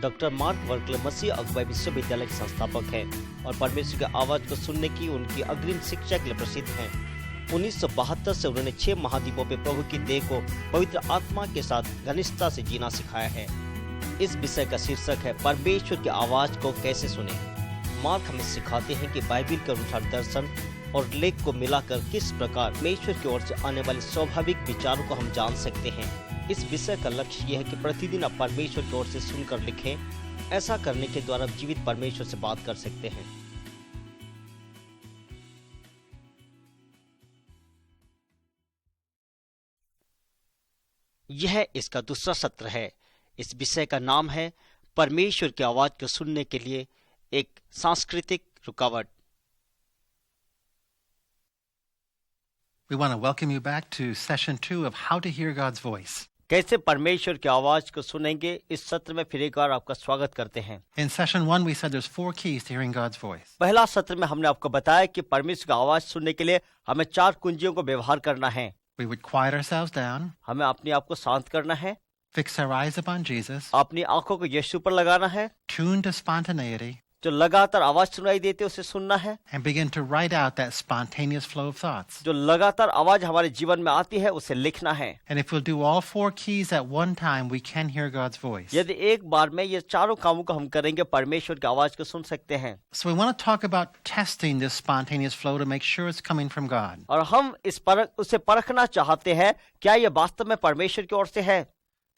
Doctor mark Berkeley मसीह अगुवाई विश्वविद्यालय के संस्थापक हैं और परमेश्वर की आवाज को सुनने की उनकी अग्रिम शिक्षा के लिए प्रसिद्ध हैं। 1972 से उन्होंने 6 महाद्वीपों पे प्रभु की देह को पवित्र आत्मा के साथ घनिष्ठता से जीना सिखाया है। इस विषय का शीर्षक है परमेश्वर की आवाज को कैसे सुने। मार्क हमें सिखाते हैं कि बाइबिल के अनुसार दर्शन और लेख को मिलाकर किस प्रकार परमेश्वर की ओर से आने वाले स्वाभाविक विचारों को हम जान सकते हैं। इस विषय का लक्ष्य यह है कि प्रतिदिन आप परमेश्वर की ओर से सुनकर लिखें। ऐसा करने के द्वारा आप जीवित परमेश्वर से बात कर सकते हैं। यह इसका दूसरा सत्र है। इस विषय का नाम है परमेश्वर की आवाज को सुनने के लिए एक सांस्कृतिक रुकावट। We want to welcome you back to session 2 of How to Hear God's Voice. कैसे परमेश्वर की आवाज को सुनेंगे, इस सत्र में फिर एक बार आपका स्वागत करते हैं। In session 1 we said there's 4 keys to hearing God's voice. पहला सत्र में हमने आपको बताया कि परमेश्वर की आवाज सुनने के लिए हमें 4 कुंजियों को व्यवहार करना है। We would quiet ourselves down, हमें अपने आप को शांत करना है, fix our eyes upon Jesus, अपनी आंखों को यीशु पर लगाना है, tune to spontaneity, जो लगातार आवाज सुनाई देती है उसे सुनना है, and begin to write out that spontaneous flow of thoughts. जो लगातार आवाज हमारे जीवन में आती है उसे लिखना है। And if we'll do all 4 keys at one time, we can hear God's voice. यदि एक बार में ये चारों कामों को हम करेंगे, परमेश्वर की आवाज को सुन सकते हैं। So we want to talk about testing this spontaneous flow to make sure it's coming from God. और हम उसे परखना चाहते हैं, क्या ये वास्तव में परमेश्वर की ओर से है।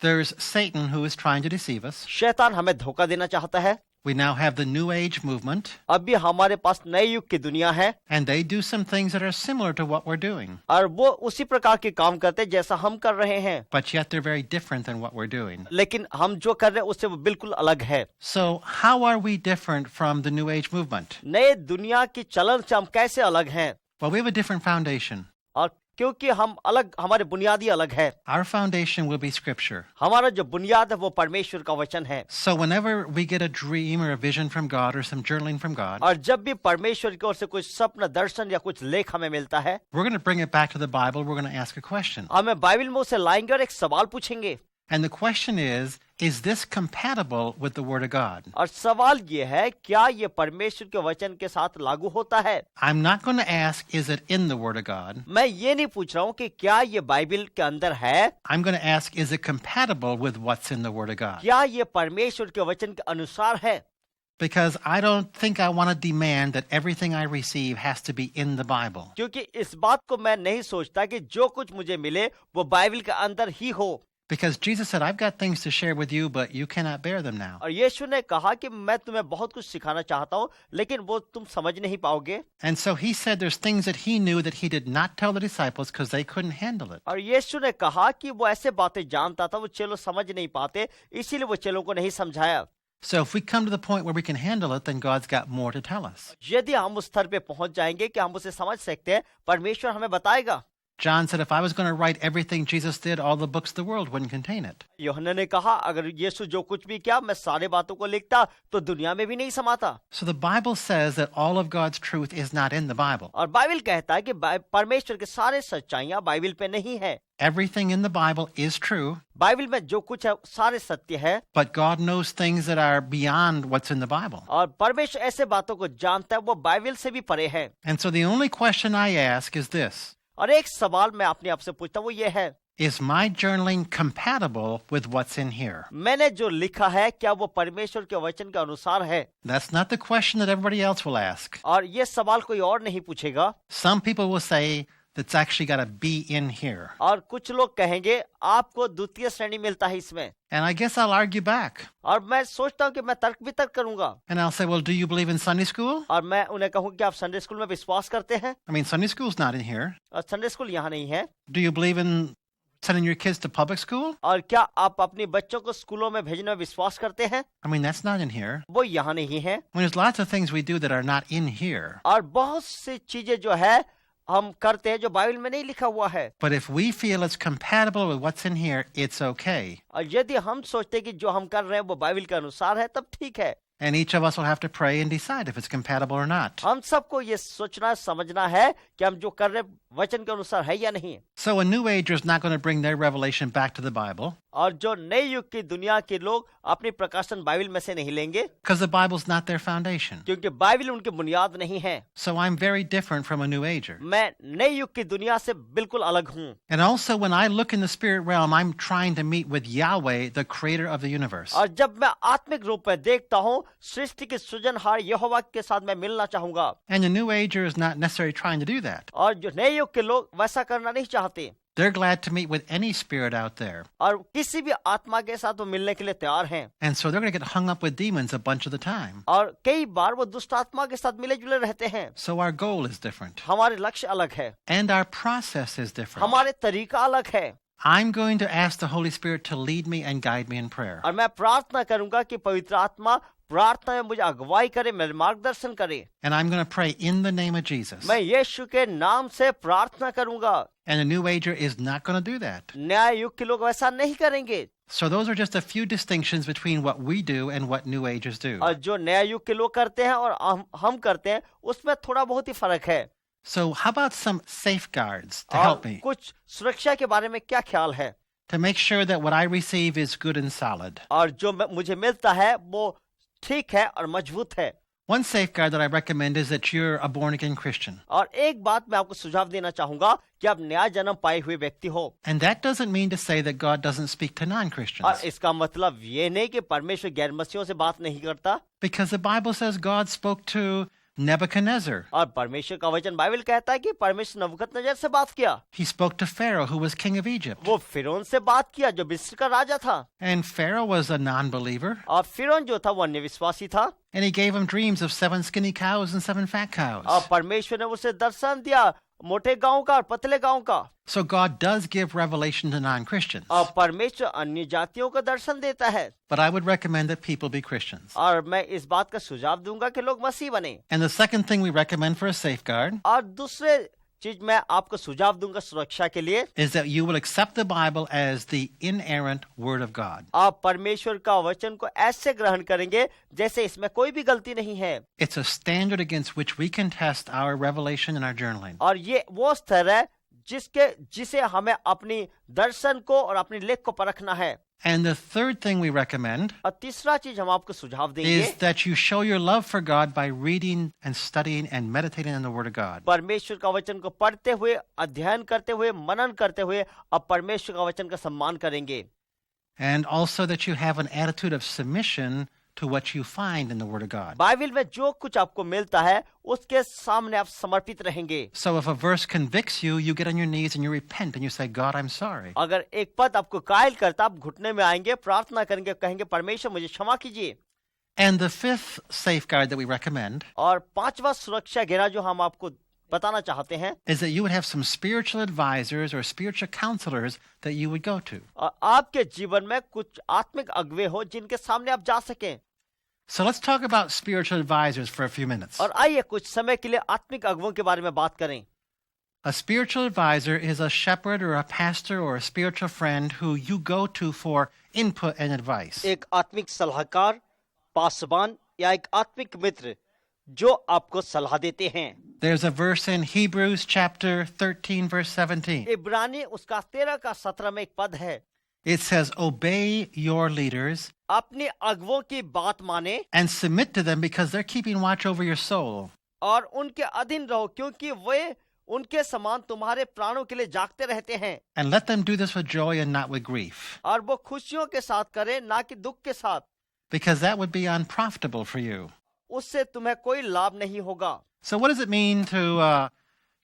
There's Satan who is trying to deceive us. शैतान हमें धोखा देना चाहता है। We now have the New Age movement. अभी हमारे पास नए युग की दुनिया है। And they do some things that are similar to what we're doing. और वो उसी प्रकार के काम करते हैं जैसा हम कर रहे हैं। But yet they're very different than what we're doing. लेकिन हम जो कर रहे हैं उससे वो बिल्कुल अलग है। So how are we different from the New Age movement? नए दुनिया की चलन से हम कैसे अलग हैं? Well, we have a different foundation. और क्योंकि हम अलग, हमारे बुनियादी अलग है। Our foundation will be Scripture. हमारा जो बुनियाद है वो परमेश्वर का वचन है। So whenever we get a dream or a vision from God or some journaling from God, और जब भी परमेश्वर की ओर से कुछ सपना, दर्शन या कुछ लेख हमें मिलता है, we're going to bring it back to the Bible. We're going to ask a question. हमें बाइबल में उसे लाएंगे और एक सवाल पूछेंगे। And the question is this compatible with the Word of God? और सवाल ये है, क्या ये परमेश्वर के वचन के साथ लागू होता है? I'm not going to ask, is it in the Word of God? मैं ये नहीं पूछ रहा हूँ कि क्या ये बाइबल के अंदर है। I'm going to ask, is it compatible with what's in the Word of God? क्या ये परमेश्वर के वचन के अनुसार है? Because I don't think I want to demand that everything I receive has to be in the Bible. क्योंकि इस बात को मैं नहीं सोचता कि जो कुछ मुझे मिले वो बाइबल के अंदर ही हो। Because Jesus said, I've got things to share with you, but you cannot bear them now. और यीशु ने कहा कि मैं तुम्हें बहुत कुछ सिखाना चाहता हूँ, लेकिन वो तुम समझ नहीं पाओगे। And so he said there's things that he knew that he did not tell the disciples because they couldn't handle it. और यीशु ने कहा कि वो ऐसे बातें जानता था, वो चेलों समझ नहीं पाते, इसीलिए वो चेलों को नहीं समझाया। So if we come to the point where we can handle it, then God's got more to tell us. यदि हम उस स्तर पे पहुंच जाएंगे कि हम उसे समझ सकते हैं, परमेश्वर हमें बताएगा। John said, if I was going to write everything Jesus did, all the books of the world wouldn't contain it. यूहन्ना ने कहा, अगर यीशु जो कुछ भी किया, मैं सारे बातों को लिखता तो दुनिया में भी नहीं समाता। So the Bible says that all of God's truth is not in the Bible. और बाइबल कहता है कि परमेश्वर के सारे सच्चाइयां बाइबल पे नहीं है। Everything in the Bible is true. Bible में जो कुछ है सारे सत्य है। But God knows things that are beyond what's in the Bible. और परमेश्वर ऐसे बातों को जानता है वो बाइबल से भी परे है। And so the only question I ask is this. और एक सवाल मैं अपने आप से पूछता हूँ, वो ये है, Is my journaling compatible with what's in here? मैंने जो लिखा है क्या वो परमेश्वर के वचन के अनुसार है? That's not the question that everybody else will ask. और ये सवाल कोई और नहीं पूछेगा। Some people will say that's actually got to be in here. और कुछ लोग कहेंगे आपको द्वितीय श्रेणी मिलता है इसमें। And I guess I'll argue back. और मैं सोचता हूँ कि मैं तर्क वितर्क करूंगा। And I'll say, well, do you believe in Sunday school? और मैं उन्हें कहूँ कि आप संडे स्कूल में विश्वास करते हैं? I mean, Sunday school's not in here. और संडे स्कूल यहाँ नहीं है। Do you believe in sending your kids to public school? और क्या आप अपने बच्चों को स्कूलों में भेजने में विश्वास करते हैं? I mean, that's not in here. वो यहाँ नहीं है। I mean, there's lots of things we do that are not in here. और बहुत सी चीजें जो है हम करते हैं जो बाइबल में नहीं लिखा हुआ है। But if we feel it's compatible with what's in here, it's okay. और यदि हम सोचते हैं कि जो हम कर रहे हैं वो बाइबल के अनुसार है, तब ठीक है। And each of us will have to pray and decide if it's compatible or not. हम सबको ये सोचना समझना है कि हम जो कर रहे हैं वचन के अनुसार है या नहीं। So a new ager is not going to bring their revelation back to the Bible. और जो नए युग की दुनिया के लोग अपनी प्रकाशन बाइबल में से नहीं लेंगे, because the Bible's not their foundation. क्योंकि बाइबल उनकी बुनियाद नहीं है। So I'm very different from a New Ager. मैं नए युग की दुनिया से बिल्कुल अलग हूँ। And also when I look in the spirit realm, I'm trying to meet with Yahweh, the creator of the universe. और जब मैं आत्मिक रूप में देखता हूँ, सृष्टि के सृजनहार यहोवा के साथ मैं मिलना चाहूंगा। And the New Ager is not necessarily trying to do that. और जो नए युग के लोग वैसा करना नहीं चाहते, They're glad to meet with any spirit out there. और किसी भी आत्मा के साथ वो मिलने के लिए तैयार हैं। And so they're going to get hung up with demons a bunch of the time. और कई बार वो दुष्ट आत्मा के साथ मिले जुले रहते हैं। So our goal is different. हमारे लक्ष्य अलग है, And our process is different. हमारे तरीका अलग है। I'm going to ask the Holy Spirit to lead me and guide me in prayer. और मैं प्रार्थना करूंगा कि पवित्र आत्मा प्रार्थना में मुझे अगुवाई करे, मेरे मार्गदर्शन करे। And I'm going to pray in the name of Jesus. मैं यीशु के नाम से प्रार्थना करूंगा। And the New Ager is not going to do that. नया युग के लोग वैसा नहीं करेंगे। So those are just a few distinctions between what we do and what New Agers do. और जो नया युग के लोग करते हैं और हम करते हैं, उसमें थोड़ा बहुत ही फर्क है। So how about some safeguards to और help me? कुछ सुरक्षा के बारे में क्या ख्याल है? To make sure that what I receive is good and solid. और जो मुझे मिलता है वो ठीक है और मजबूत है। One safeguard that I recommend is that you're a born-again Christian. और एक बात मैं आपको सुझाव देना चाहूंगा कि आप नया जन्म पाए हुए व्यक्ति हो। And that doesn't mean to say that God doesn't speak to और non-Christians. इसका मतलब ये नहीं कि परमेश्वर गैर मसीहियों से बात नहीं करता। Because the Bible says God spoke to Nebuchadnezzar. और परमेश्वर का वचन बाइबल कहता है कि परमेश्वर नबूकदनेस्सर से बात किया। He spoke to Pharaoh, who was king of Egypt. वो फिरौन से बात किया जो मिस्र का राजा था। And Pharaoh was a non-believer. और फिरौन जो था वो अन्य विश्वासी था। And he gave him dreams of 7 skinny cows and 7 fat cows. और परमेश्वर ने उसे दर्शन दिया मोटे गांव का और पतले गांव का। So God does give revelation to non-Christians. और परमेश्वर अन्य जातियों का दर्शन देता है। But I would recommend that people be Christians. और मैं इस बात का सुझाव दूंगा कि लोग मसीह बने। And the second thing we recommend for a safeguard और दूसरे चीज मैं आपको सुझाव दूंगा सुरक्षा के लिए, is that you will accept the Bible as the inerrant Word of God. आप परमेश्वर का वचन को ऐसे ग्रहण करेंगे जैसे इसमें कोई भी गलती नहीं है। It's a standard against which we can test our revelation and our journaling. और ये वो स्तर है जिसे हमें अपनी दर्शन को और अपनी लेख को परखना है। And the third thing we recommend और तीसरा चीज हम आपको सुझाव देंगे is that you show your love for God by reading and studying and meditating on the Word of God. परमेश्वर का वचन को पढ़ते हुए, अध्ययन करते हुए, मनन करते हुए अब परमेश्वर का वचन का सम्मान करेंगे। And also that you have an attitude of submission to what you find in the Word of God. Bible में जो कुछ आपको मिलता है उसके सामने आप समर्पित रहेंगे। So if a verse convicts you, you get on your knees and you repent and you say, God, I'm sorry. अगर एक पद आपको कायल करता, आप घुटने में आएंगे, प्रार्थना करेंगे, कहेंगे परमेश्वर मुझे क्षमा कीजिए। And the fifth safeguard that we recommend और पांचवा सुरक्षा घेरा जो हम आपको बताना चाहते हैं is that you would have some spiritual advisors or spiritual counselors that you would go to. और आपके जीवन में कुछ आत्मिक अगुवे हो जिनके सामने आप जा सकें। So let's talk about spiritual advisors for a few minutes. और आइए कुछ समय के लिए आत्मिक अगुवों के बारे में बात करें। A spiritual advisor is a shepherd or a pastor or a spiritual friend who you go to for input and advice. एक आत्मिक सलाहकार, पासवान या एक आत्मिक मित्र जो आपको सलाह देते हैं। There's a verse in Hebrews chapter 13 verse 17. इब्रानी उसका 13 का 17 में एक पद है। It says, obey your leaders अपने अगुवों की बात माने and submit to them because they're keeping watch over your soul. और उनके अधीन रहो क्योंकि वे उनके समान तुम्हारे प्राणों के लिए जागते रहते हैं। And let them do this with joy and not with grief, और वो खुशियों के साथ करें ना कि दुख के साथ, because that would be unprofitable for you. उससे तुम्हें कोई लाभ नहीं होगा। So what does it mean to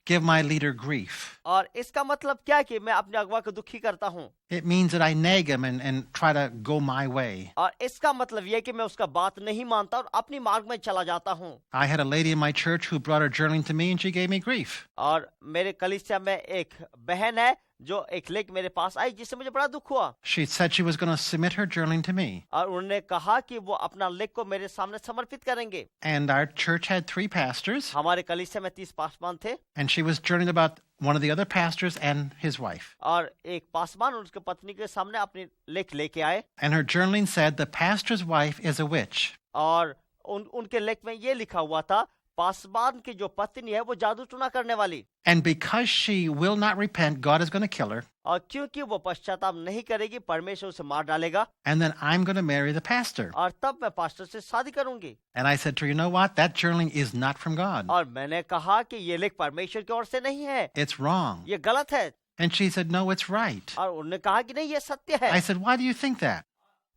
give my leader grief? और इसका मतलब क्या है कि मैं अपने अगुवा को दुखी करता हूँ। It means that I nag him and try to go my way. और इसका मतलब यह है कि मैं उसका बात नहीं मानता और अपनी मार्ग में चला जाता हूँ। I had a lady in my church who brought her journaling to me and she gave me grief. और मेरे कलीसिया में एक बहन है जो एक लेख मेरे पास आई जिससे मुझे बड़ा दुख हुआ। She said she was going to submit her journaling to me. और उन्होंने कहा कि वो अपना लेख को मेरे सामने समर्पित करेंगे। And our church had 3 pastors. हमारे कलीसिया में 30 पासवान थे। And she was journaling about one of the other pastors and his wife. और एक पासवान उसके पत्नी के सामने अपनी लेख लेके आए। And her journaling said the pastor's wife is a witch. और उनके लेख में ये लिखा हुआ था पासवान की जो पत्नी है वो जादू टूना करने वाली। And because she will not repent, God is going to kill her. और क्योंकि वो पश्चाताप नहीं करेगी, परमेश्वर उसे मार डालेगा, and then I'm going to marry the pastor. और तब मैं पास्टर से शादी करूंगी। And I said to her, you know what? That journaling is not from God. और मैंने कहा कि ये लेख परमेश्वर की ओर से नहीं है, It's wrong. ये गलत है। And she said, no, it's right. और उन्होंने कहा कि नहीं, ये सत्य है। I said, why do you think that?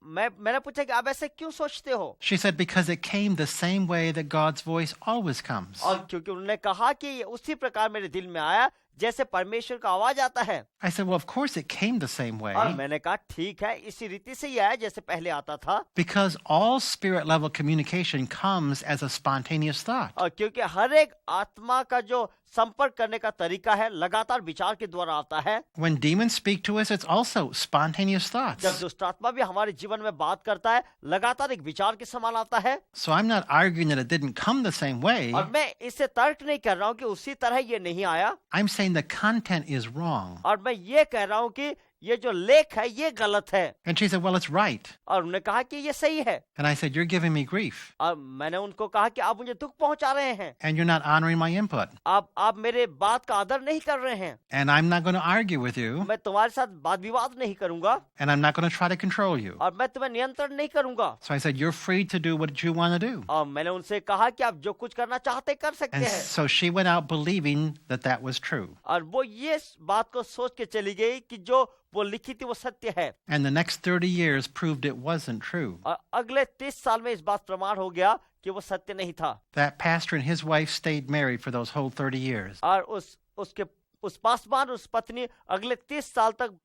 मैंने पूछा कि आप ऐसे क्यों सोचते हो? She said, because it came the same way that God's voice always comes. और क्योंकि उन्होंने कहा कि ये उसी प्रकार मेरे दिल में आया जैसे परमेश्वर का आवाज आता है। I said, well, of course it came the same way. और मैंने कहा ठीक है, इसी रीति से ही आया जैसे पहले आता था। Because all spirit level communication comes as a spontaneous thought. और क्योंकि हर एक आत्मा का जो संपर्क करने का तरीका है लगातार विचार के द्वारा आता है। When demons speak to us, it's also spontaneous thoughts. जब दुष्ट आत्मा भी हमारे जीवन में बात करता है, लगातार एक विचार के समान आता है। So I'm not arguing that it didn't come the same way. और मैं इससे तर्क नहीं कर रहा हूँ कि उसी तरह ये नहीं आया। I'm saying the content is wrong. और मैं ये कह रहा हूँ कि ये जो लेख है ये गलत है। And she said, well, it's right. और उन्होंने कहा कि ये सही है। And I said, you're giving me grief. और मैंने उनको कहा कि आप मुझे दुख पहुंचा रहे हैं। And you're not honoring my input. आप मेरे बात का आदर नहीं कर रहे हैं। And I'm not going to argue with you. मैं तुम्हारे साथ वाद विवाद नहीं करूंगा। And I'm not going to try to control you. और मैं तुम्हें नियंत्रण नहीं करूंगा। So I said, you're free to do what you want to do. और मैंने उनसे कहा कि आप जो कुछ करना चाहते कर सकते And हैं। so she went out believing that that was true. और वो ये बात को सोच के चली गई कि जो वो लिखी थी वो सत्य है। And the next 30 years proved it wasn't true. और अगले 30 साल में इस बात प्रमाण हो गया कि वो सत्य नहीं था। That pastor and his wife stayed married for those whole 30 years. और उस पासवान उस पत्नी अगले 30 साल तक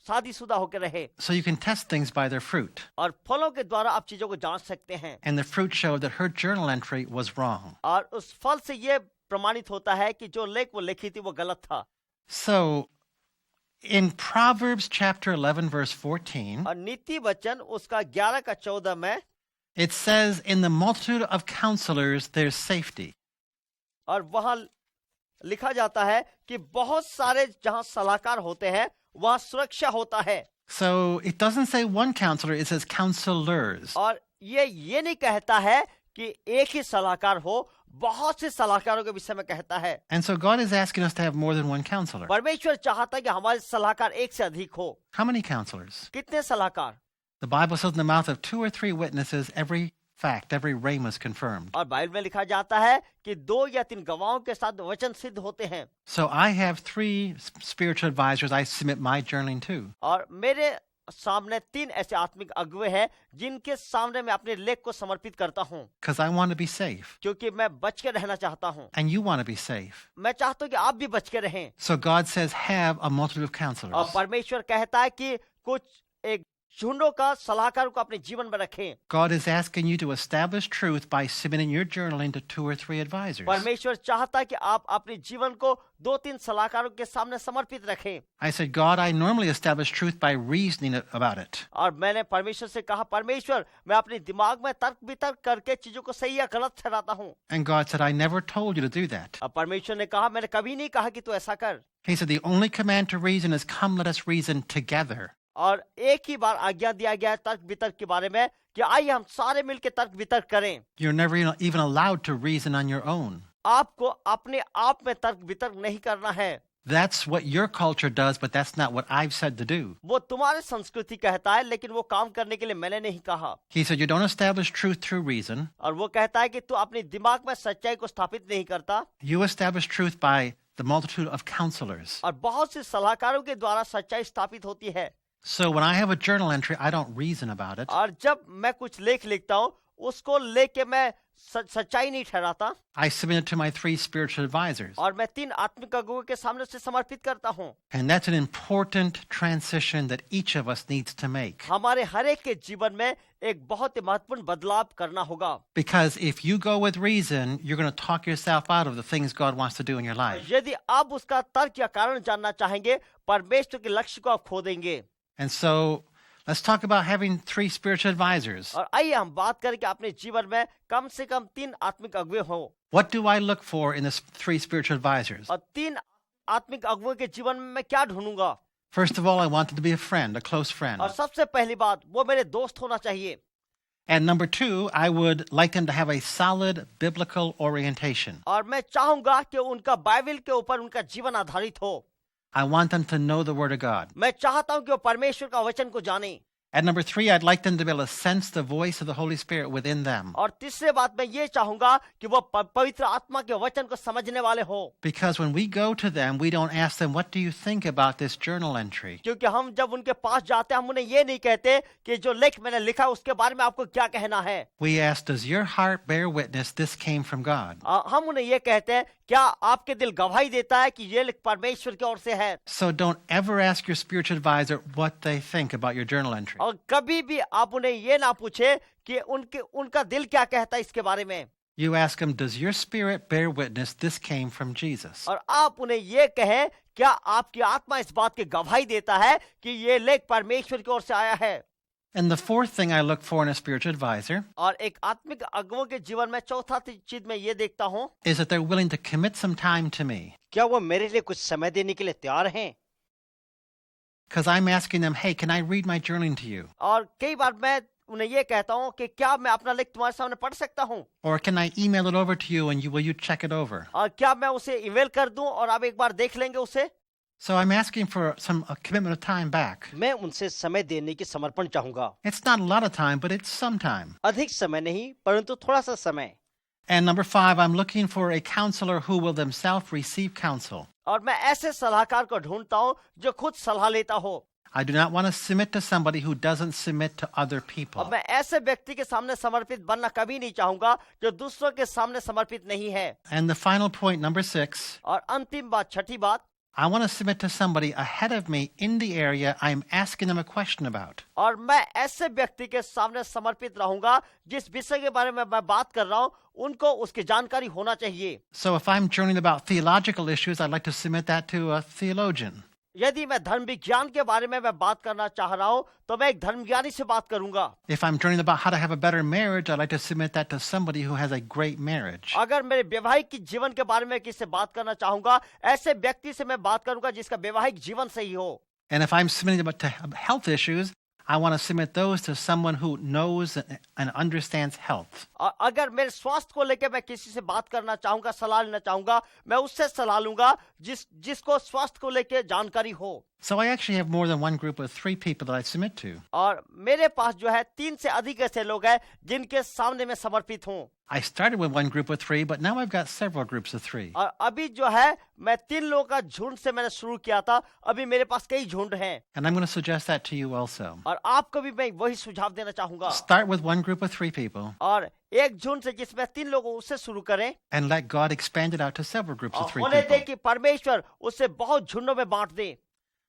शादीशुदा होकर रहे। So you can test things by their fruit. और फलों के द्वारा आप चीजों को जांच सकते हैं। And the fruit showed that her journal entry was wrong. और उस फल से ये प्रमाणित होता है कि जो लेख वो लिखी थी वो गलत था। So in Proverbs chapter 11 verse 14, और नीति वचन उसका 11 का 14 में it says, in the multitude of counselors there's safety. और वहां लिखा जाता है कि बहुत सारे जहां सलाहकार होते हैं वहां सुरक्षा होता है। So it doesn't say one counselor, it says counselors. और ये नहीं कहता है कि एक ही सलाहकार हो, बहुत से सलाहकारों के विषय में कहता है। And so God is asking us to have more than one counselor. परमेश्वर चाहता है कि हमारे सलाहकार एक से अधिक हो। How many counselors? कितने सलाहकार? The Bible says in the mouth of 2 or 3 witnesses, every fact, every rhema is confirmed. और बाइबल में लिखा जाता है कि 2 या 3 गवाहों के साथ वचन सिद्ध होते हैं। So I have 3 spiritual advisors I submit my journaling to. और मेरे सामने 3 ऐसे आत्मिक अगुवे हैं जिनके सामने मैं अपने लेख को समर्पित करता हूँ। Because I want to be safe. क्योंकि मैं बच के रहना चाहता हूँ। And you want to be safe. मैं चाहता हूँ कि आप भी बच के रहें। So God says, have a multitude of counselors. और परमेश्वर कहता है कि कुछ एक झुंडों का सलाहकार को अपने जीवन में रखें। God is asking you to establish truth by submitting your journaling to 2 or 3 advisors. परमेश्वर चाहता है कि आप अपने जीवन को 2-3 सलाहकारों के सामने समर्पित रखें। I said, God, I normally establish truth by reasoning about it. और मैंने परमेश्वर से कहा, परमेश्वर मैं अपने दिमाग में तर्क वितर्क करके चीजों को सही या गलत ठहराता हूँ। And God said, I never told you to do that. अब परमेश्वर ने कहा, मैंने कभी नहीं कहा कि तू ऐसा कर। He said, the only command to reason is come, let us reason together. और एक ही बार आज्ञा दिया गया है तर्क वितर्क के बारे में कि आइए हम सारे मिलकर तर्क वितर्क करें। You're never even allowed to reason on your own. आपको अपने आप में तर्क वितर्क नहीं करना है। That's what your culture does, but that's not what I've said to do. वो तुम्हारी संस्कृति कहता है, लेकिन वो काम करने के लिए मैंने नहीं कहा। He said, you don't establish truth through reason. और वो कहता है कि तू अपने दिमाग में सच्चाई को स्थापित नहीं करता। You establish truth by the multitude of counselors. और बहुत से सलाहकारों के द्वारा सच्चाई स्थापित होती है। So when I have a journal entry, I don't reason about it. और जब मैं कुछ लेख लिखता हूँ उसको लेके मैं सच्चाई नहीं ठहराता। I submit it to my 3 spiritual advisors. और मैं 3 आत्मिक अगुवों के सामने से समर्पित करता हूँ। And that's an important transition that each of us needs to make. हमारे हर एक के जीवन में एक बहुत ही महत्वपूर्ण बदलाव करना होगा। Because if you go with reason, you're going to talk yourself out of the things God wants to do in your life. यदि आप उसका तर्क या कारण जानना चाहेंगे, परमेश्वर के लक्ष्य को आप खो देंगे। And so let's talk about having 3 spiritual advisors. और आइए हम बात करें कि अपने जीवन में कम से कम 3 आत्मिक अगुवे हो। What do I look for in the 3 spiritual advisors? और 3 आत्मिक अगुवों के जीवन में मैं क्या ढूंढूंगा? First of all, I want them to be a friend, a close friend. और सबसे पहली बात वो मेरे दोस्त होना चाहिए। And number 2, I would like them to have a solid biblical orientation. और मैं चाहूंगा कि उनका बाइबल के ऊपर उनका जीवन आधारित हो। I want them to know the Word of God. मैं चाहता हूं कि वो परमेश्वर का वचन को जाने। And number 3, I'd like them to be able to sense the voice of the Holy Spirit within them. और तीसरे बात मैं ये चाहूंगा कि वो पवित्र आत्मा के वचन को समझने वाले हो। Because when we go to them, we don't ask them, what do you think about this journal entry? क्योंकि हम जब उनके पास जाते हैं हम उन्हें ये नहीं कहते कि जो लेख मैंने लिखा उसके बारे में आपको क्या कहना है। We ask, does your heart bear witness this came from God? हम उन्हें ये कहते हैं क्या आपके दिल गवाही देता है कि ये लेख परमेश्वर की ओर से है। So don't ever ask your spiritual advisor what they think about your journal entry. और कभी भी आप उन्हें ये ना पूछे कि उनका दिल क्या कहता है इसके बारे में। You ask them, does your spirit bear witness this came from Jesus? और आप उन्हें ये कहें क्या आपकी आत्मा इस बात की गवाही देता है कि ये लेख परमेश्वर की ओर से आया है। And the fourth thing I look for in a spiritual advisor और एक आत्मिक अगुओं के जीवन में चौथा चीज मैं ये देखता हूँ is that they're willing to commit some time to me. क्या वो मेरे लिए कुछ समय देने के लिए तैयार हैं। Because I'm asking them, hey, can I read my journaling to you? और कई बार मैं उन्हें ये कहता हूँ कि क्या मैं अपना लेख तुम्हारे सामने पढ़ सकता हूँ। Or can I email it over to you and will you check it over? और क्या मैं उसे ईमेल कर दूं और आप एक बार देख लेंगे उसे। So I'm asking for a commitment of time back. मैं उनसे समय देने की समर्पण चाहूंगा। It's not a lot of time, but it's some time. अधिक समय नहीं परंतु थोड़ा सा समय। And number 5, I'm looking for a counselor who will themselves receive counsel. और मैं ऐसे सलाहकार को ढूंढता हूँ जो खुद सलाह लेता हो। I do not want to submit to somebody who doesn't submit to other people. और मैं ऐसे व्यक्ति के सामने समर्पित बनना कभी नहीं चाहूंगा जो दूसरों के सामने समर्पित नहीं है। And the final point, number 6, और अंतिम बात, छठी बात, I want to submit to somebody ahead of me in the area I'm asking them a question about. और मैं ऐसे व्यक्ति के सामने समर्पित रहूंगा जिस विषय के बारे में मैं बात कर रहा हूँ उनको उसकी जानकारी होना चाहिए। So if I'm journaling about theological issues, I'd like to submit that to a theologian. यदि मैं धर्म विज्ञान के बारे में मैं बात करना चाह रहा हूँ तो मैं एक धर्म विज्ञानी से बात करूंगा। If I'm journaling about how to have a better marriage, I'd like to submit that to somebody who has a great marriage. अगर मेरे वैवाहिक जीवन के बारे में किसी से बात करना चाहूंगा ऐसे व्यक्ति से मैं बात करूंगा जिसका वैवाहिक जीवन सही हो। And if I'm submitting about to health issues, I want to submit those to someone who knows and understands health. अगर मेरे स्वास्थ्य को लेकर मैं किसी से बात करना चाहूंगा, सलाह लेना चाहूंगा, मैं उससे सलाह लूंगा जिसको स्वास्थ्य को लेकर जानकारी हो। So I actually have more than one group of 3 people that I submit to. और मेरे पास जो है 3 से अधिक ऐसे लोग हैं जिनके सामने मैं समर्पित हूँ। I started with one group of 3, but now I've got several groups of 3. और अभी जो है मैं 3 लोगों का झुंड से मैंने शुरू किया था, अभी मेरे पास कई झुंड हैं। And I'm going to suggest that to you also. और आपको भी मैं वही सुझाव देना चाहूंगा। Start with one group of 3 people. और एक झुंड से जिसमें 3 लोग उससे शुरू करें। And let God expand it out to several groups of 3 होने दे people. कि परमेश्वर उससे बहुत झुंडों में बांट दे।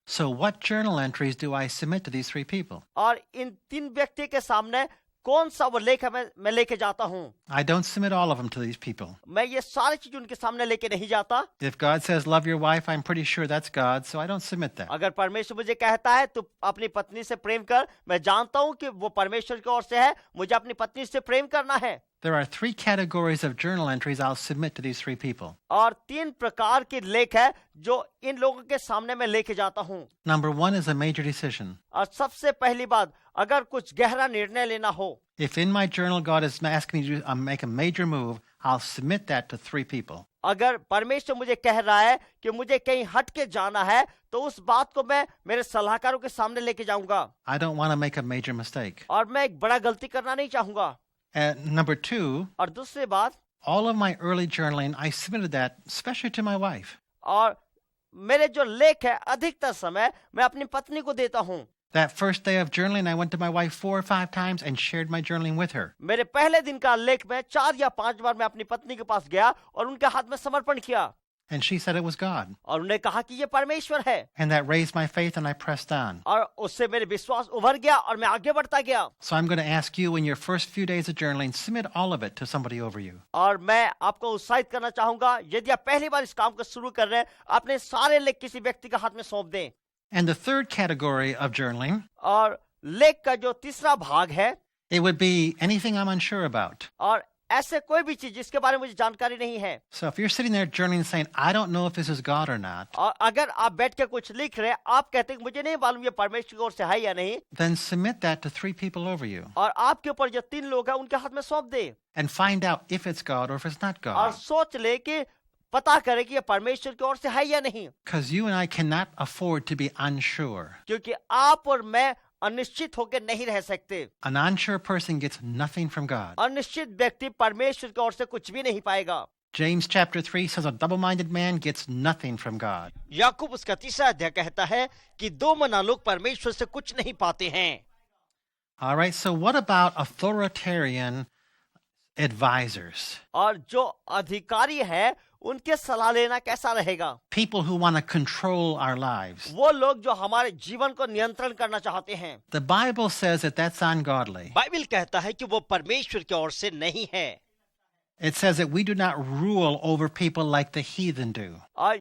So what journal entries do I submit to these 3 people? और इन 3 व्यक्ति के सामने कौन सा वो लेख मैं लेके जाता हूँ। I don't submit all of them to these people. मैं ये सारी चीज उनके सामने लेके नहीं जाता। If God says love your wife, I'm pretty sure that's God, so I don't submit that. अगर परमेश्वर मुझे कहता है तू अपनी पत्नी से प्रेम कर, मैं जानता हूँ कि वो परमेश्वर की ओर से है, मुझे अपनी पत्नी से प्रेम करना है। There are 3 categories of journal entries I'll submit to these 3 people. और 3 प्रकार के लेख है जो इन लोगों के सामने मैं लेके जाता हूँ। Number 1 is a major decision. और सबसे पहली बात, अगर कुछ गहरा निर्णय लेना हो, If in my journal God is asking me to make a major move, I'll submit that to 3 people. अगर परमेश्वर मुझे कह रहा है कि मुझे कहीं हट के जाना है तो उस बात को मैं मेरे सलाहकारों के सामने लेके जाऊंगा। I don't want to make a major mistake. और मैं एक बड़ा गलती करना नहीं चाहूंगा। Number 2, और दूसरी बात, all of my early journaling, I submitted that especially to my wife. और मेरे जो लेख है अधिकतर समय मैं अपनी पत्नी को देता हूँ। That first day of journaling, I went to my wife 4 or 5 times and shared my journaling with her. मेरे पहले दिन का लेख में 4 या 5 बार मैं अपनी पत्नी के पास गया और उनके हाथ में समर्पण किया। And she said it was God. और उन्हें कहा कि ये परमेश्वर है। And that raised my faith and I pressed on. और उससे मेरे विश्वास उभर गया और मैं आगे बढ़ता गया। So I'm going to ask you in your first few days of journaling, submit all of it to somebody over you. और मैं आपको उत्साहित करना चाहूंगा, यदि आप पहली बार इस काम को शुरू कर रहे हैं, अपने सारे लेख किसी व्यक्ति के हाथ में सौंप दें। And the third category of journaling, और लेख का जो तीसरा भाग है, it would be anything I'm unsure about. और ऐसे कोई भी चीज जिसके बारे में मुझे जानकारी नहीं है। So if you're sitting there journaling saying, I don't know if this is God or not, और अगर आप बैठ के कुछ लिख रहे हैं, आप कहते हैं मुझे नहीं मालूम ये परमेश्वर की ओर से है या नहीं, then submit that to 3 people over you. और आपके ऊपर जो 3 लोग हैं उनके हाथ में सौंप दे। And find out if it's God or if it's not और God. सोच ले कि पता करें कि ये परमेश्वर की ओर से है या नहीं, Because you and I cannot afford to be unsure. क्योंकि आप और मैं अनिश्चित होकर नहीं रह सकते। An unsure person gets nothing from God. अनिश्चित व्यक्ति परमेश्वर की ओर से कुछ भी नहीं पाएगा। James chapter 3 says a double-minded man gets nothing from God. याकूब उसका 3रा अध्याय कहता है कि दो मना लोग परमेश्वर से कुछ नहीं पाते हैं। All right, so what about authoritarian advisors? और जो अधिकारी है उनके सलाह लेना कैसा रहेगा? People who want to control our lives. वो लोग जो हमारे जीवन को नियंत्रण करना चाहते हैं। The Bible says that that's ungodly. Bible कहता है कि वो परमेश्वर की ओर से नहीं है। It says that we do not rule over people like the heathen do. और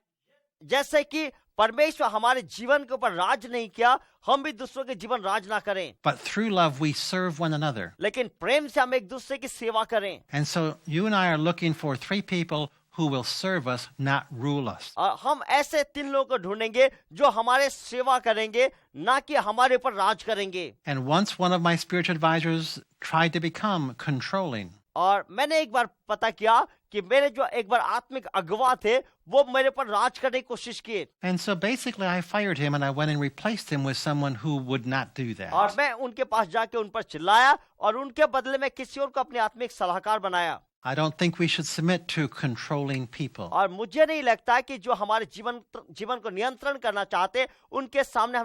जैसे कि परमेश्वर हमारे जीवन के ऊपर राज नहीं किया, हम भी दूसरों के जीवन राज ना करें, But through love we serve one another. लेकिन प्रेम से हम एक दूसरे की सेवा करें। And so you and I are looking for 3 people who will serve us, not rule us. और हम ऐसे 3 लोगों को ढूंढेंगे जो हमारे सेवा करेंगे, ना कि हमारे ऊपर राज करेंगे। And once one of my spiritual advisors tried to become controlling. और मैंने एक बार पता किया कि मेरे जो एक बार आत्मिक अगुवा थे वो मेरे पर राज करने की कोशिश किए। And so basically I fired him and I went and replaced him with someone who would not do that. और मैं उनके पास जाके उन पर चिल्लाया और उनके बदले में किसी और को अपने आत्मिक सलाहकार बनाया। I don't think we should submit to controlling people. और मुझे नहीं लगता कि जो हमारे जीवन को नियंत्रण करना चाहते उनके सामने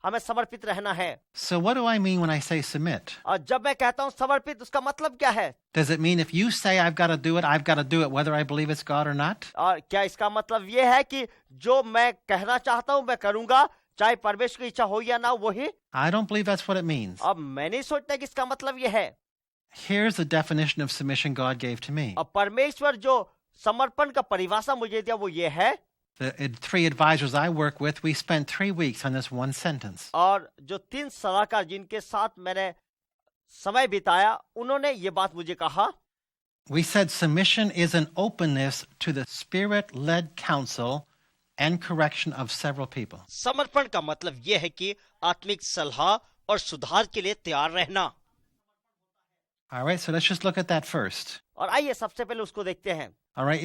हमें समर्पित रहना है। So what do I mean when I say submit? और जब मैं कहता हूँ समर्पित, उसका मतलब क्या है? Does it mean if you say I've got to do it, I've got to do it whether I believe it's God or not? और क्या इसका मतलब ये है कि जो मैं कहना चाहता हूँ मैं करूंगा, चाहे परमेश्वर की इच्छा हो या ना वही? I don't believe that's what it means. अब मैं नहीं सोचता कि इसका मतलब ये है। Here's the definition of submission God gave to me. अब परमेश्वर जो समर्पण का परिभाषा मुझे दिया वो ये है। The 3 advisors I work with, we spent 3 weeks on this one sentence. और जो 3 सलाहकार जिनके साथ मैंने समय बिताया उन्होंने ये बात मुझे कहा। We said submission is an openness to the Spirit-led counsel and correction of several people. समर्पण का मतलब ये है कि आत्मिक सलाह और सुधार के लिए तैयार रहना। All right, so let's just look at that first. और आइए सबसे पहले उसको देखते हैं। All right,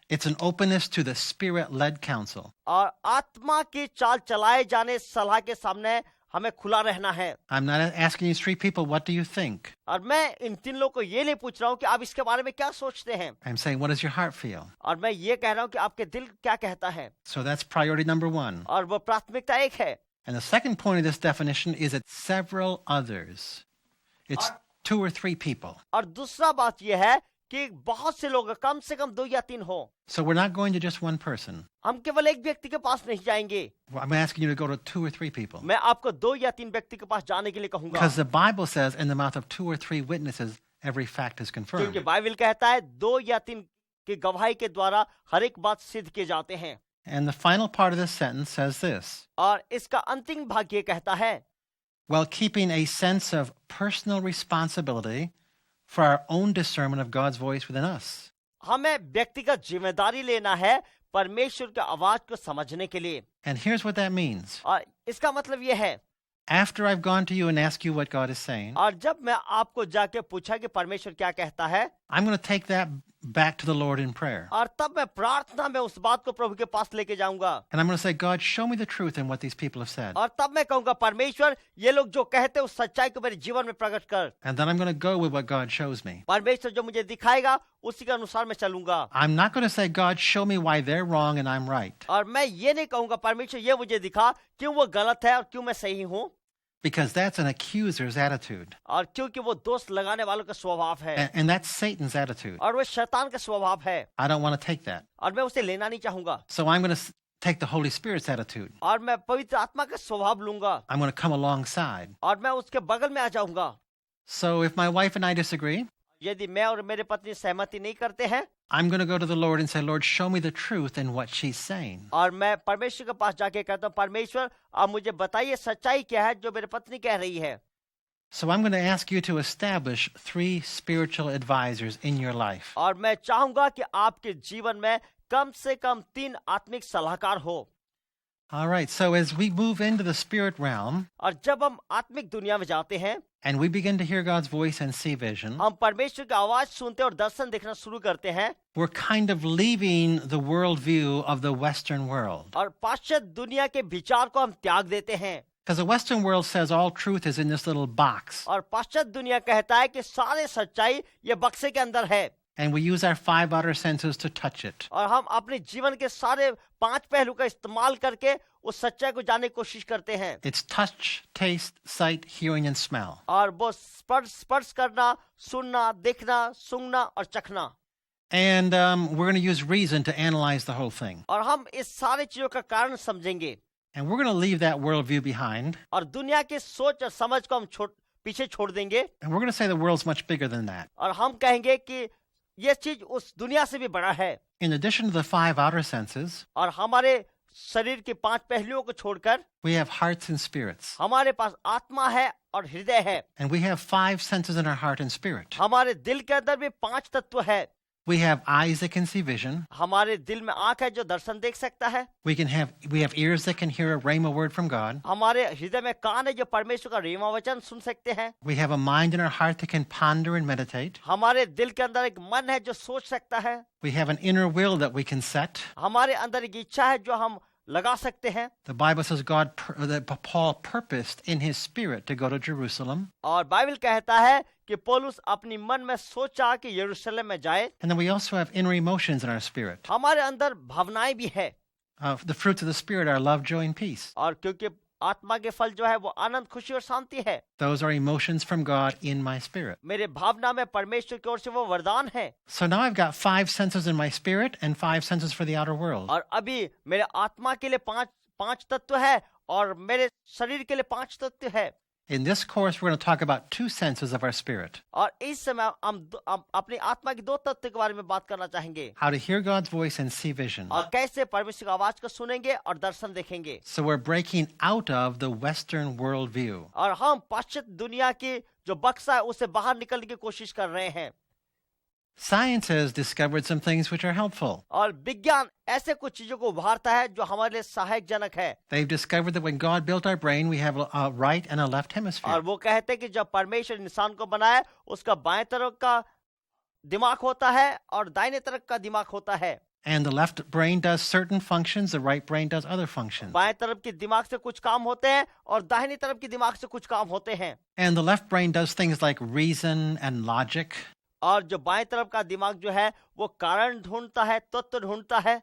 it's an openness to the Spirit-led counsel. और आत्मा की चाल चलाए जाने सलाह के सामने हमें खुला रहना है। I'm not asking these 3 people, what do you think? और मैं इन 3 लोगों को ये नहीं पूछ रहा हूँ कि आप इसके बारे में क्या सोचते हैं। I'm saying, what does your heart feel? और मैं ये कह रहा हूँ कि आपके दिल क्या कहता है। So that's priority number 1. और वो प्राथमिकता एक है। And the second point of this definition is it's several others. It's 2 or 3 people. और दूसरा बात यह है कि बहुत से लोग, कम से कम 2 या 3 हो। So we're not going to just one person. हम केवल एक व्यक्ति के पास नहीं जाएंगे। I'm asking you to go to 2 or 3 people. मैं आपको 2 या 3 व्यक्ति के पास जाने के लिए कहूंगा। Because the Bible says in the mouth of 2 or 3 witnesses, every fact is क्योंकि confirmed. बाइबल कहता है 2 या 3 की गवाही के द्वारा हर एक बात सिद्ध किए जाते हैं। And the final part of this sentence says this. और इसका अंतिम भाग ये कहता है, While keeping a sense of personal responsibility for our own discernment of God's voice within us. हमें व्यक्तिगत जिम्मेदारी लेना है परमेश्वर की आवाज को समझने के लिए। And here's what that means. और इसका मतलब ये है, After I've gone to you and asked you what God is saying, और जब मैं आपको जाके पूछा कि परमेश्वर क्या कहता है, I'm going to take that back to the Lord in prayer. और तब मैं प्रार्थना में उस बात को प्रभु के पास लेके जाऊंगा। And I'm going to say, God, show me the truth in what these people have said. और तब मैं कहूंगा परमेश्वर ये लोग जो कहते हैं उस सच्चाई को मेरे जीवन में प्रकट कर। And then I'm going to go with what God shows me. परमेश्वर जो मुझे दिखाएगा उसी के अनुसार मैं चलूंगा। I'm not going to say, God, show me why they're wrong and I'm right. और मैं ये नहीं कहूंगा परमेश्वर ये मुझे दिखा क्यों वो गलत है और क्यों मैं सही हूँ। Because that's an accuser's attitude. और क्योंकि वो दोष लगाने वालों का स्वभाव है। And that's Satan's attitude. और वो शैतान का स्वभाव है। I don't want to take that. और मैं उसे लेना नहीं चाहूंगा। So I'm going to take the Holy Spirit's attitude. और मैं पवित्र आत्मा का स्वभाव लूंगा। I'm going to come alongside. और मैं उसके बगल में आ जाऊंगा। So if my wife and I disagree, यदि मैं और मेरे पत्नी सहमति नहीं करते हैं, I'm going to go to the Lord and say, Lord, show me the truth in what she's saying. और मैं परमेश्वर के पास जाके कहता हूँ, परमेश्वर आप मुझे बताइए सच्चाई क्या है जो मेरी पत्नी कह रही है। So I'm going to ask you to establish 3 spiritual advisors in your life. और मैं चाहूंगा कि आपके जीवन में कम से कम 3 आत्मिक सलाहकार हो। All right, so as we move into the spirit realm और जब हम आत्मिक दुनिया में जाते हैं, and we begin to hear God's voice and see vision, हम परमेश्वर की आवाज सुनते और दर्शन देखना शुरू करते हैं, we're kind of leaving the worldview of the Western world. और पाश्चात्य दुनिया के विचार को हम त्याग देते हैं। Because the Western world says all truth is in this little box. और पाश्चात्य दुनिया कहता है कि सारे सच्चाई ये बक्से के अंदर है, And we use our 5 outer senses to touch it. और हम अपने जीवन के सारे 5 पहलू का इस्तेमाल करके उस सच्चाई को जानने की कोशिश करते हैं। It's touch, taste, sight, hearing, and smell. और वो स्पर्श करना, सुनना, देखना, सूंघना और चखना। And we're going to use reason to analyze the whole thing. और हम इस सारे चीजों का कारण समझेंगे, And we're going to leave that worldview behind. और दुनिया की सोच और समझ को हम पीछे छोड़ देंगे, And we're going to say the world's much bigger than that. और हम कहेंगे कि ये चीज उस दुनिया से भी बड़ा है। In addition to the 5 outer senses, और हमारे शरीर के 5 पहलुओं को छोड़कर we have hearts and spirits. हमारे पास आत्मा है और हृदय है। And we have 5 senses in our heart and spirit. हमारे दिल के अंदर भी 5 तत्व है। We have eyes that can see vision. हमारे दिल में आंख है जो दर्शन देख सकता है। We have ears that can hear a rhema word from God. हमारे हृदय में कान है जो परमेश्वर का रेमा वचन सुन सकते हैं। We have a mind in our heart that can ponder and meditate. हमारे दिल के अंदर एक मन है जो सोच सकता है। We have an inner will that we can set. हमारे अंदर एक इच्छा है जो हम लगा सकते हैं। The Bible says that Paul purposed in his spirit to go to Jerusalem. और बाइबल कहता है कि पौलुस अपनी मन में सोचा कि यरूशलेम में जाए। And then we also have inner emotions in our spirit. हमारे अंदर भावनाएं भी है। The fruits of the spirit are love, joy, and peace. और क्योंकि आत्मा के फल जो है वो आनंद, खुशी और शांति है। Those are emotions from God in my spirit. मेरे भावना में परमेश्वर की ओर से वो वरदान है। So now I've got 5 senses in my spirit and 5 senses for the outer world. और अभी मेरे आत्मा के लिए 5 तत्व है और मेरे शरीर के लिए 5 तत्व है। In this course, we're going to talk about 2 senses of our spirit. और इस समय हम अपनी आत्मा के 2 तत्व के बारे में बात करना चाहेंगे। How to hear God's voice and see vision. और कैसे परमेश्वर की आवाज को सुनेंगे और दर्शन देखेंगे। So we're breaking out of the Western worldview. और हम पाश्चात्य दुनिया की जो बक्सा है उससे बाहर निकलने की कोशिश कर रहे हैं। Science has discovered some things which are helpful. और विज्ञान ऐसे कुछ चीजों को उभारता है जो हमारे लिए सहायक जनक है। They've discovered that when God built our brain, we have a right and a left hemisphere. और वो कहते हैं कि जब परमेश्वर इंसान को बनाया उसका बाएं तरफ का दिमाग होता है और दाहिने तरफ का दिमाग होता है। And the left brain does certain functions, the right brain does other functions. बाएं तरफ के दिमाग से कुछ काम होते हैं और दाहिनी तरफ के दिमाग से कुछ काम होते हैं। And the left brain does things like reason and logic. और जो बाएं तरफ का दिमाग जो है वो कारण ढूंढता है, तत्व ढूंढता है।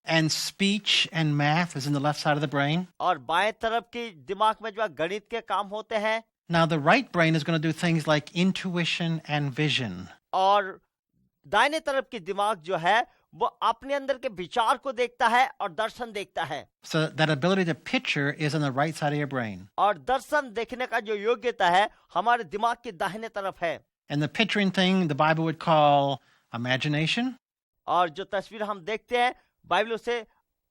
And speech and math is in the left side of the brain. और बाएं तरफ के दिमाग में जो है गणित के काम होते हैं। Now the right brain is going to do things like intuition and vision. और दाहिने तरफ के दिमाग जो है वो अपने अंदर के विचार को देखता है और दर्शन देखता है। So that ability to picture is on the right side of your brain. और दर्शन देखने का जो योग्यता है हमारे दिमाग के दाहिने तरफ है। And the picturing thing the Bible would call imagination. और जो तस्वीर हम देखते हैं बाइबल उसे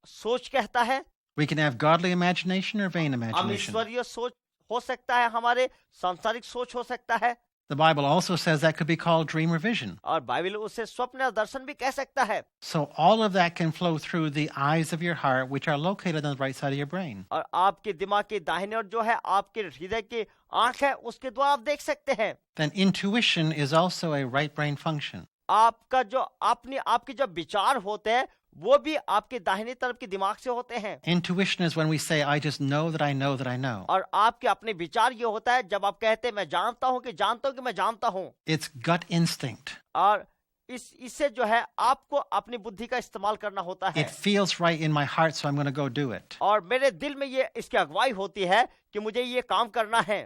सोच कहता है। We can have godly imagination or vain हम imagination. ईश्वरीय सोच हो सकता है, हमारे सांसारिक सोच हो सकता है। The Bible also says that could be called dream or vision. और बाइबल उसे स्वप्न और दर्शन भी कह सकता है। So all of that can flow through the eyes of your heart, which are located on the right side of your brain. और आपके दिमाग के दाहिने और जो है आपके हृदय की आंख है उसके द्वारा आप देख सकते हैं। Then intuition is also a right brain function. आपका जो आपके जो विचार होते हैं वो भी आपके दाहिने तरफ के दिमाग से होते हैं। Intuition is when we say, I just know that I know that I know. और आपके अपने विचार ये होता है जब आप कहते हैं मैं जानता हूँ कि मैं जानता हूँ। It's gut instinct. और इससे जो है आपको अपनी बुद्धि का इस्तेमाल करना होता है। It feels right in my heart, so I'm going to go do it. और मेरे दिल में ये इसकी अगुवाई होती है कि मुझे ये काम करना है।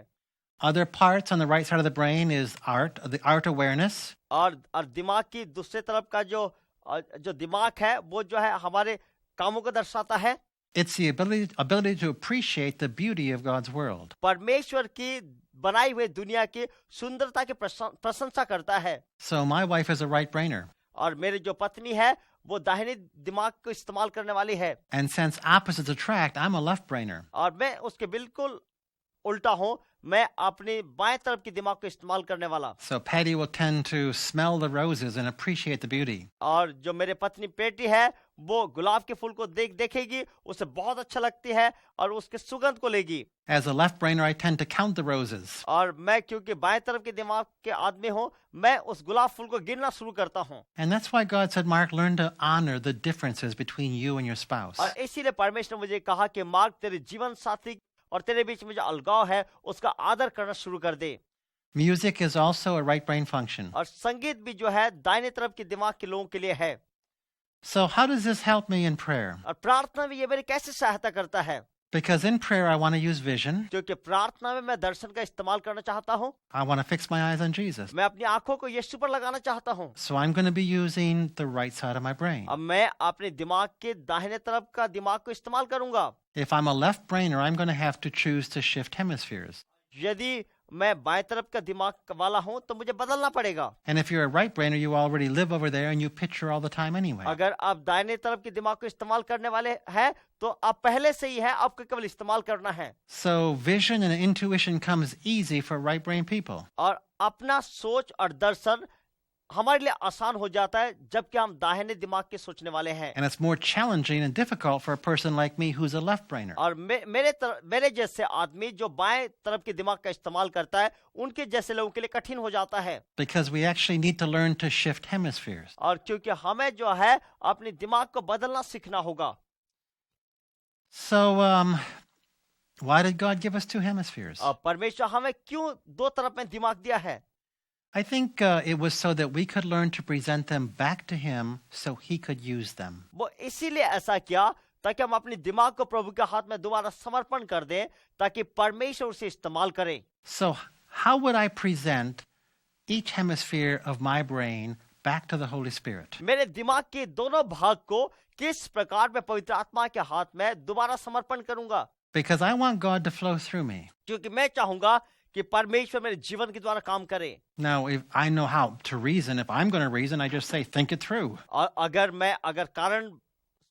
Other parts on the right side of the brain is the art awareness. और दिमाग की दूसरे तरफ का जो दिमाग है वो जो है हमारे कामों को दर्शाता है। It's the ability to appreciate the beauty of God's world. परमेश्वर की बनाई हुई दुनिया की सुंदरता की प्रशंसा करता है। So my wife is a right brainer. और मेरी जो पत्नी है वो दाहिने दिमाग को इस्तेमाल करने वाली है। And since opposites attract, I'm a left brainer. और मैं उसके बिल्कुल उल्टा हूँ, मैं अपने बाएं तरफ के दिमाग को इस्तेमाल करने वाला। So Patty will tend to smell the roses and appreciate the beauty. और जो मेरे पत्नी पेटी है वो गुलाब के फूल को देखेगी, उसे बहुत अच्छा लगती है और उसके सुगंध को लेगी। As a left-brainer, I tend to count the roses. और मैं क्योंकि बाएं तरफ के दिमाग के आदमी हूँ, मैं उस गुलाब फूल को गिनना शुरू करता हूँ। And that's why God said, Mark, learn to honor the differences between you and your spouse. और इसीलिए परमेश्वर ने मुझे कहा कि मार्क तेरे जीवन साथी और तेरे बीच में जो अलगाव है उसका आदर करना शुरू कर दे। Music is also a right brain function. और संगीत भी जो है दाहिने तरफ के दिमाग के लोगों के लिए है। So how does this help me in prayer? और प्रार्थना में ये मेरी कैसे सहायता करता है? Because in prayer, I want to use vision. क्योंकि प्रार्थना में मैं दर्शन का इस्तेमाल करना चाहता हूँ। I want to fix my eyes on Jesus. मैं अपनी आंखों को यीशु पर लगाना चाहता हूँ। So I'm going to be using the right side of my brain. अब मैं अपने दिमाग के दाहिने तरफ का दिमाग को इस्तेमाल करूंगा। If I'm a left brainer, I'm going to have to choose to shift hemispheres. यदि मैं बाएं तरफ का दिमाग वाला हूँ तो मुझे बदलना पड़ेगा। And if you're a right brainer, you already live over there and you picture all the time anyway. अगर आप दाहिने तरफ के दिमाग को इस्तेमाल करने वाले हैं तो आप पहले से ही है, आपको केवल इस्तेमाल करना है। So vision and intuition comes easy for right brain people. और अपना सोच और दर्शन हमारे लिए आसान हो जाता है जबकि हम दाहिने दिमाग के सोचने वाले हैं। And it's more challenging and difficult for a person like me who's a left brainer. और मेरे जैसे आदमी जो बाएं तरफ के दिमाग का इस्तेमाल करता है, उनके जैसे लोगों के लिए कठिन हो जाता है। Because we actually need to learn to shift hemispheres. और क्योंकि हमें जो है अपने दिमाग को बदलना सीखना होगा। So why did God give us two hemispheres? और परमेश्वर हमें क्यों दो तरफ में दिमाग दिया है? I think it was so that we could learn to present them back to Him so He could use them. वो इसीलिए ऐसा किया ताकि हम अपने दिमाग को प्रभु के हाथ में दोबारा समर्पण कर दें ताकि परमेश्वर उसे इस्तेमाल करे। So how would I present each hemisphere of my brain back to the Holy Spirit? मेरे दिमाग के दोनों भाग को किस प्रकार मैं पवित्र आत्मा के हाथ में दोबारा समर्पण करूंगा? Because I want God to flow through me. क्योंकि मैं चाहूंगा कि परमेश्वर मेरे जीवन के द्वारा काम करे। Now, if I know how to reason, if I'm going to reason, I just say, think it through. और अगर कारण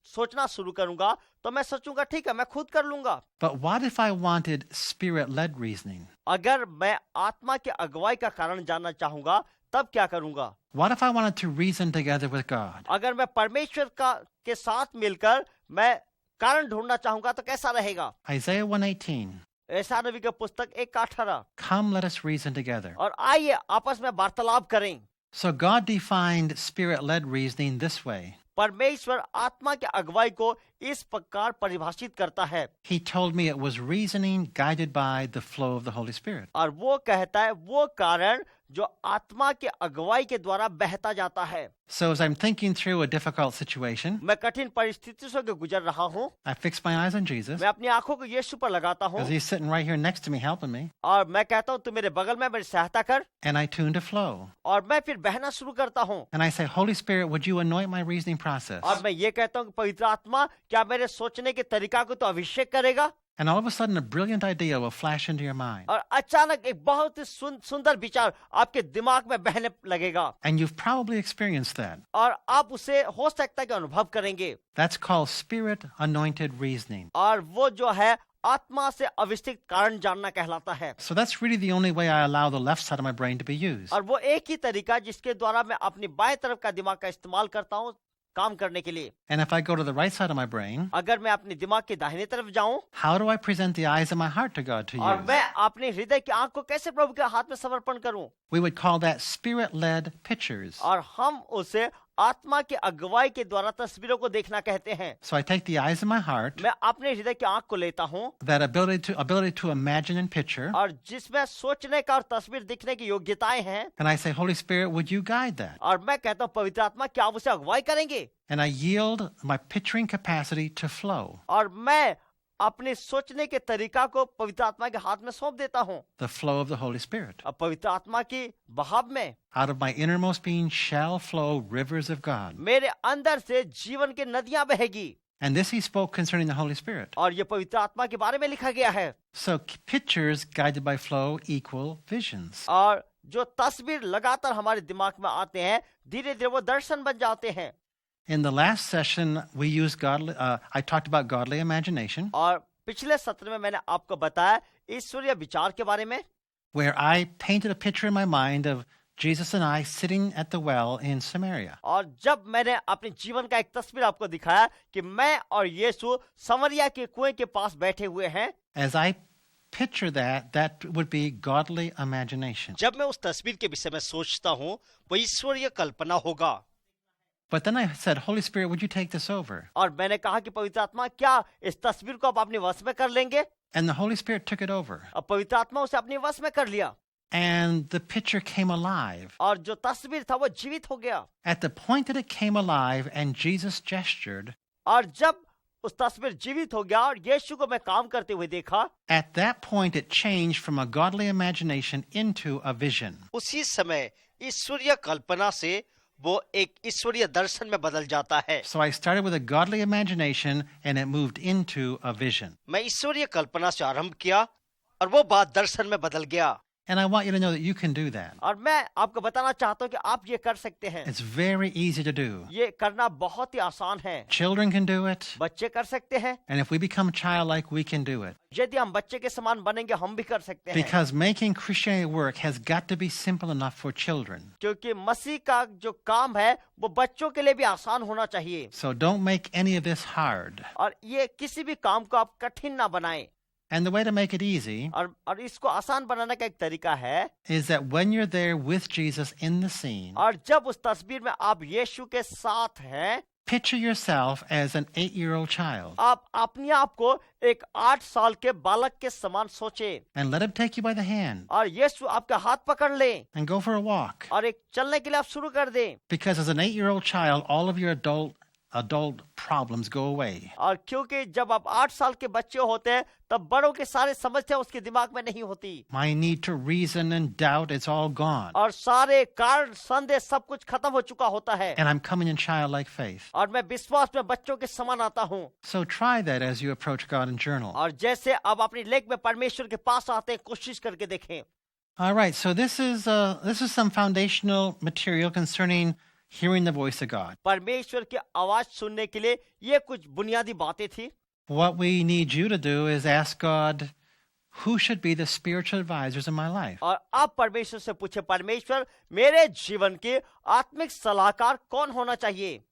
सोचना शुरू करूंगा तो मैं सोचूंगा ठीक है, मैं खुद कर लूंगा। But what if I wanted spirit-led reasoning? अगर मैं आत्मा के अगुवाई का कारण जानना चाहूंगा तब क्या करूंगा? What if I wanted to reason together with God? अगर मैं परमेश्वर के साथ मिलकर मैं कारण ढूंढना चाहूंगा तो कैसा रहेगा? Isaiah 1:18. ऐसा नबी का पुस्तक 1:18। Come, let us reason together. और आइए आपस में वार्तालाप करें। So God defined spirit-led reasoning this way. परमेश्वर आत्मा के अगुवाई को इस प्रकार परिभाषित करता है। He told me it was reasoning guided by the flow of the Holy Spirit. और वो कहता है वो कारण जो आत्मा के अगुवाई के द्वारा बहता जाता है। So as I'm thinking through a difficult situation, मैं कठिन परिस्थितियों से गुजर रहा हूँ, I fix my eyes on Jesus मैं अपनी आंखों को यीशु पर लगाता हूँ because He's sitting right here next to me helping me, और मैं कहता हूँ तू मेरे बगल में मेरी सहायता कर, and I tune to flow. और मैं फिर बहना शुरू करता हूँ। And I say, Holy Spirit, would you anoint my reasoning process? और मैं ये कहता हूँ कि पवित्र आत्मा क्या मेरे सोचने के तरीका को तो अभिषेक करेगा? And all of a sudden, a brilliant idea will flash into your mind. और अचानक एक बहुत ही सुंदर विचार आपके दिमाग में बहने लगेगा। And you've probably experienced that. और आप उसे हो सकता है कि अनुभव करेंगे। That's called spirit-anointed reasoning. और वो जो है आत्मा से अभिषेक कारण जानना कहलाता है। So that's really the only way I allow the left side of my brain to be used. और वो एक ही तरीका जिसके द्वारा मैं अपनी बाएं तरफ का दिमाग का इस्तेमाल करता हूँ काम करने के लिए। And if I go to the right side of my brain, अगर मैं अपने दिमाग के दाहिने तरफ जाऊं, how do I present the eyes of my heart to God to और use? मैं अपने हृदय की आंख को कैसे प्रभु के हाथ में समर्पण करूं? We would call that spirit-led pictures. और हम उसे आत्मा के अगुवाई के द्वारा तस्वीरों को देखना कहते हैं। So I take the eyes of my heart, मैं अपने हृदय की आंख को लेता हूँ, that ability to imagine and picture, और जिसमें सोचने का और तस्वीर दिखने की योग्यताएं हैं, and I say, Holy Spirit, would you guide that? और मैं कहता हूँ पवित्र आत्मा क्या आप उसे अगुवाई करेंगे? And I yield my picturing capacity to flow, और मैं अपने सोचने के तरीका को पवित्र आत्मा के हाथ में सौंप देता हूँ। the flow of the Holy Spirit. अब पवित्र आत्मा की बहाव में Out of my innermost being shall flow rivers of God. मेरे अंदर से जीवन की नदियां बहेगी। And this He spoke concerning the Holy Spirit. और ये पवित्र आत्मा के बारे में लिखा गया है। So pictures guided by flow equal visions. और जो तस्वीर लगातार हमारे दिमाग में आते हैं, धीरे धीरे वो दर्शन बन जाते हैं। In the last session, we used I talked about godly imagination. और पिछले सत्र में मैंने आपको बताया ईश्वरीय विचार के बारे में, where I painted a picture in my mind of Jesus and I sitting at the well in Samaria. और जब मैंने अपने जीवन का एक तस्वीर आपको दिखाया कि मैं और यीशु समरिया के कुएं के पास बैठे हुए हैं, As I picture that, that would be godly imagination. जब मैं उस तस्वीर के विषय में सोचता हूँ वो ईश्वरीय कल्पना होगा। But then I said, Holy Spirit, would you take this over? और मैंने कहा कि पवित्र आत्मा क्या इस तस्वीर को आप अपने वश में कर लेंगे? And the Holy Spirit took it over. और पवित्र आत्मा उसे अपने वश में कर लिया And the picture came alive. और जो तस्वीर था वो जीवित हो गया। At the point that it came alive and Jesus gestured, और जब उस तस्वीर जीवित हो गया और यीशु को मैं काम करते हुए देखा, at that point it changed from a godly imagination into a vision. उसी समय ईश्वरीय कल्पना से वो एक ईश्वरीय दर्शन में बदल जाता है। So I started with a godly imagination and it moved into a vision. मैं ईश्वरीय कल्पना से आरंभ किया और वो बात दर्शन में बदल गया। And I want you to know that you can do that. और मैं आपको बताना चाहता हूँ कि आप ये कर सकते हैं। It's very easy to do. ये करना बहुत ही आसान है। Children can do it. बच्चे कर सकते हैं। And if we become childlike, we can do it. यदि हम बच्चे के समान बनेंगे हम भी कर सकते हैं। Because making Christianity work has got to be simple enough for children. क्योंकि मसीह का जो काम है वो बच्चों के लिए भी आसान होना चाहिए। So don't make any of this hard. और ये किसी भी काम को आप कठिन ना बनाएं। And the way to make it easy और इसको आसान बनाने का एक तरीका है is that when you're there with Jesus in the scene, और जब उस तस्वीर में आप यीशु के साथ हैं, picture yourself as an 8-year-old child आप अपने आप को एक 8 साल के बालक के समान सोचे and let him take you by the hand और यीशु आपका हाथ पकड़ ले and go for a walk. और एक चलने के लिए आप शुरू कर दें। Because as an 8-year-old child, all of your adult problems go away. और क्योंकि जब आप 8 साल के बच्चे होते हैं तब बड़ों के सारे समस्या उसके दिमाग में नहीं होती My need to reason and doubt, it's all gone. और सारे कारण संदेह सब कुछ खत्म हो चुका होता है And I'm coming in childlike faith. और मैं विश्वास में बच्चों के समान आता हूँ। So try that as you approach God in journal. और जैसे आप अपनी लेख में परमेश्वर के पास आते हैं कोशिश करके देखें। All right, so this is some foundational material concerning hearing the voice of God. परमेश्वर की आवाज सुनने के लिए ये कुछ बुनियादी बातें थी। What we need you to do is ask God, who should be the spiritual advisors in my life? और आप परमेश्वर से पूछे, परमेश्वर मेरे जीवन के आत्मिक सलाहकार कौन होना चाहिए?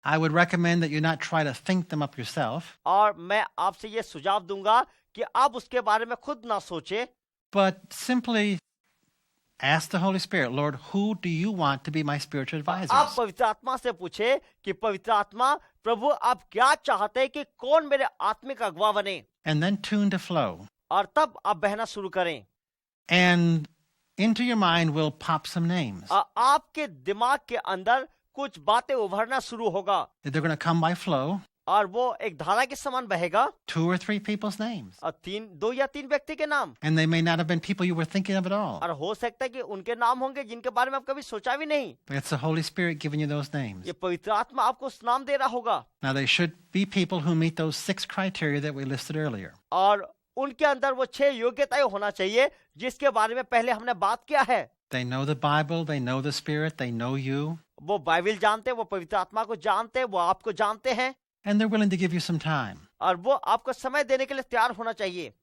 I would recommend that you not try to think them up yourself, और मैं आपसे ये सुझाव दूंगा कि आप उसके बारे में खुद ना सोचे, but simply ask the Holy Spirit, Lord, who do you want to be my spiritual आप advisors? पवित्र आत्मा से पूछे कि पवित्र आत्मा प्रभु आप क्या चाहते हैं कि कौन मेरे आत्मिक अगुवा बने, And then tune to flow. और तब आप बहना शुरू करें। And into your mind will pop some names. आपके दिमाग के अंदर कुछ बातें उभरना शुरू होगा They're going to come by flow. और वो एक धारा के समान बहेगा 2 or 3 people's names. और 2 या 3 व्यक्ति के नाम, And they may not have been people you were thinking of at all. और हो सकता है कि उनके नाम होंगे जिनके बारे में आप कभी सोचा भी नहीं। But it's the Holy Spirit giving you those names. ये पवित्र आत्मा आपको उस नाम दे रहा होगा Now, they should be people who meet those 6 criteria that we listed earlier. और उनके अंदर वो 6 योग्यताएं होना चाहिए जिसके बारे में पहले हमने बात किया है। They know the Bible, they know the Spirit, they know you, वो बाइबल जानते हैं, वो पवित्र आत्मा को जानते हैं, वो आपको जानते हैं and they're willing to give you some time. और वो आपको समय देने के लिए तैयार होना चाहिए।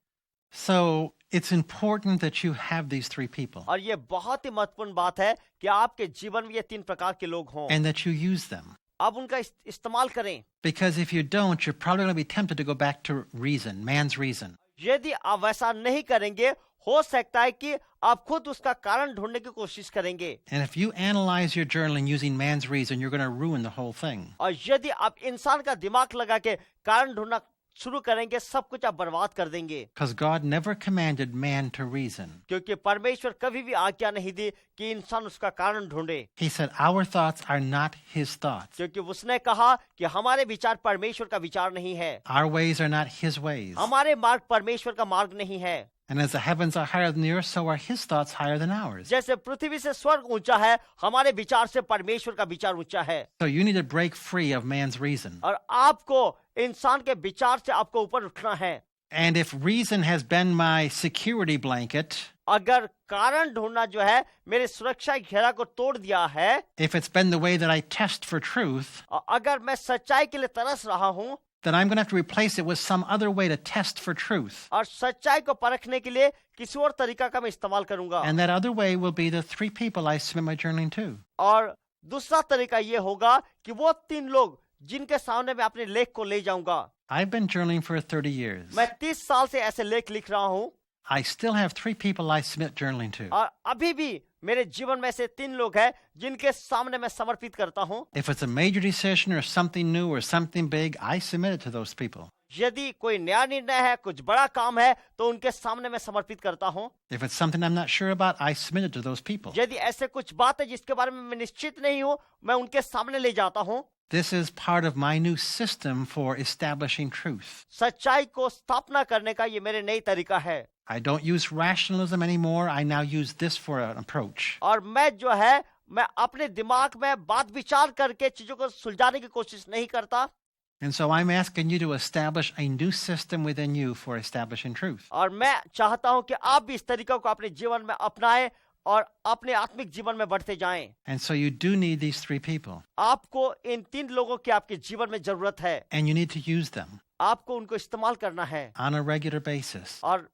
So it's important that you have these 3 people और ये बहुत ही महत्वपूर्ण बात है कि आपके जीवन में ये 3 प्रकार के लोग हों, and that you use them. आप उनका इस्तेमाल करें। Because if you don't, you're probably going to be tempted to go back to reason, man's reason. यदि आप वैसा नहीं करेंगे हो सकता है कि आप खुद उसका कारण ढूंढने की कोशिश करेंगे। And if you analyze your journaling using man's reason, you're going to ruin the whole thing. और यदि आप इंसान का दिमाग लगा के कारण ढूंढना शुरू करेंगे सब कुछ आप बर्बाद कर देंगे। Because God never commanded man to reason. क्योंकि परमेश्वर कभी भी आज्ञा नहीं दी कि इंसान उसका कारण ढूंढे। He said, our thoughts are not his thoughts. क्योंकि उसने कहा कि हमारे विचार परमेश्वर का विचार नहीं है, Our ways are not his ways. हमारे मार्ग परमेश्वर का मार्ग नहीं है। And as the heavens are higher than the earth, so are his thoughts higher than ours. जैसे पृथ्वी से स्वर्ग ऊंचा है, हमारे विचार से परमेश्वर का विचार ऊंचा है। So you need to break free of man's reason. और आपको इंसान के विचार से आपको ऊपर उठना है। And if reason has been my security blanket, अगर कारण ढूंढना जो है मेरे सुरक्षा घेरा को तोड़ दिया है, if it's been the way that I test for truth, और अगर मैं सच्चाई के लिए तरस रहा हूँ, then I'm going to have to replace it with some other way to test for truth. और सच्चाई को परखने के लिए किसी और तरीका का मैं इस्तेमाल करूंगा। And that other way will be the 3 people I submit my journaling to. और दूसरा तरीका ये होगा कि वो 3 लोग जिनके सामने मैं अपने लेख को ले जाऊंगा। I've been journaling for 30 years. मैं 30 साल से ऐसे लेख लिख रहा हूँ। I still have 3 people I submit journaling to. और अभी भी मेरे जीवन में ऐसे 3 लोग हैं जिनके सामने मैं समर्पित करता हूँ। If it's a major decision or something new or something big, I submit it to those people. यदि कोई नया निर्णय है, कुछ बड़ा काम है, तो उनके सामने मैं समर्पित करता हूँ। If it's something I'm not sure about, I submit it to those people. यदि ऐसे कुछ बात है जिसके बारे में मैं निश्चित नहीं हूँ, मैं उनके सामने ले जाता हूँ। This is part of my new system for establishing truth. सच्चाई को स्थापना करने का ये मेरे नई तरीका है। I don't use rationalism anymore. I now use this for an approach. और मैं जो है, मैं अपने दिमाग में बात विचार करके चीजों को सुलझाने की कोशिश नहीं करता। And so I'm asking you to establish a new system within you for establishing truth. और मैं चाहता हूं कि आप भी इस तरीका को अपने जीवन में अपनाएं और अपने आत्मिक जीवन में बढ़ते जाएं। And so you do need these 3 people. आपको इन 3 लोगों की आपके जीवन में जरूरत है। And you need to use them आपको उनको इस्तेमाल करना है on a regular basis. और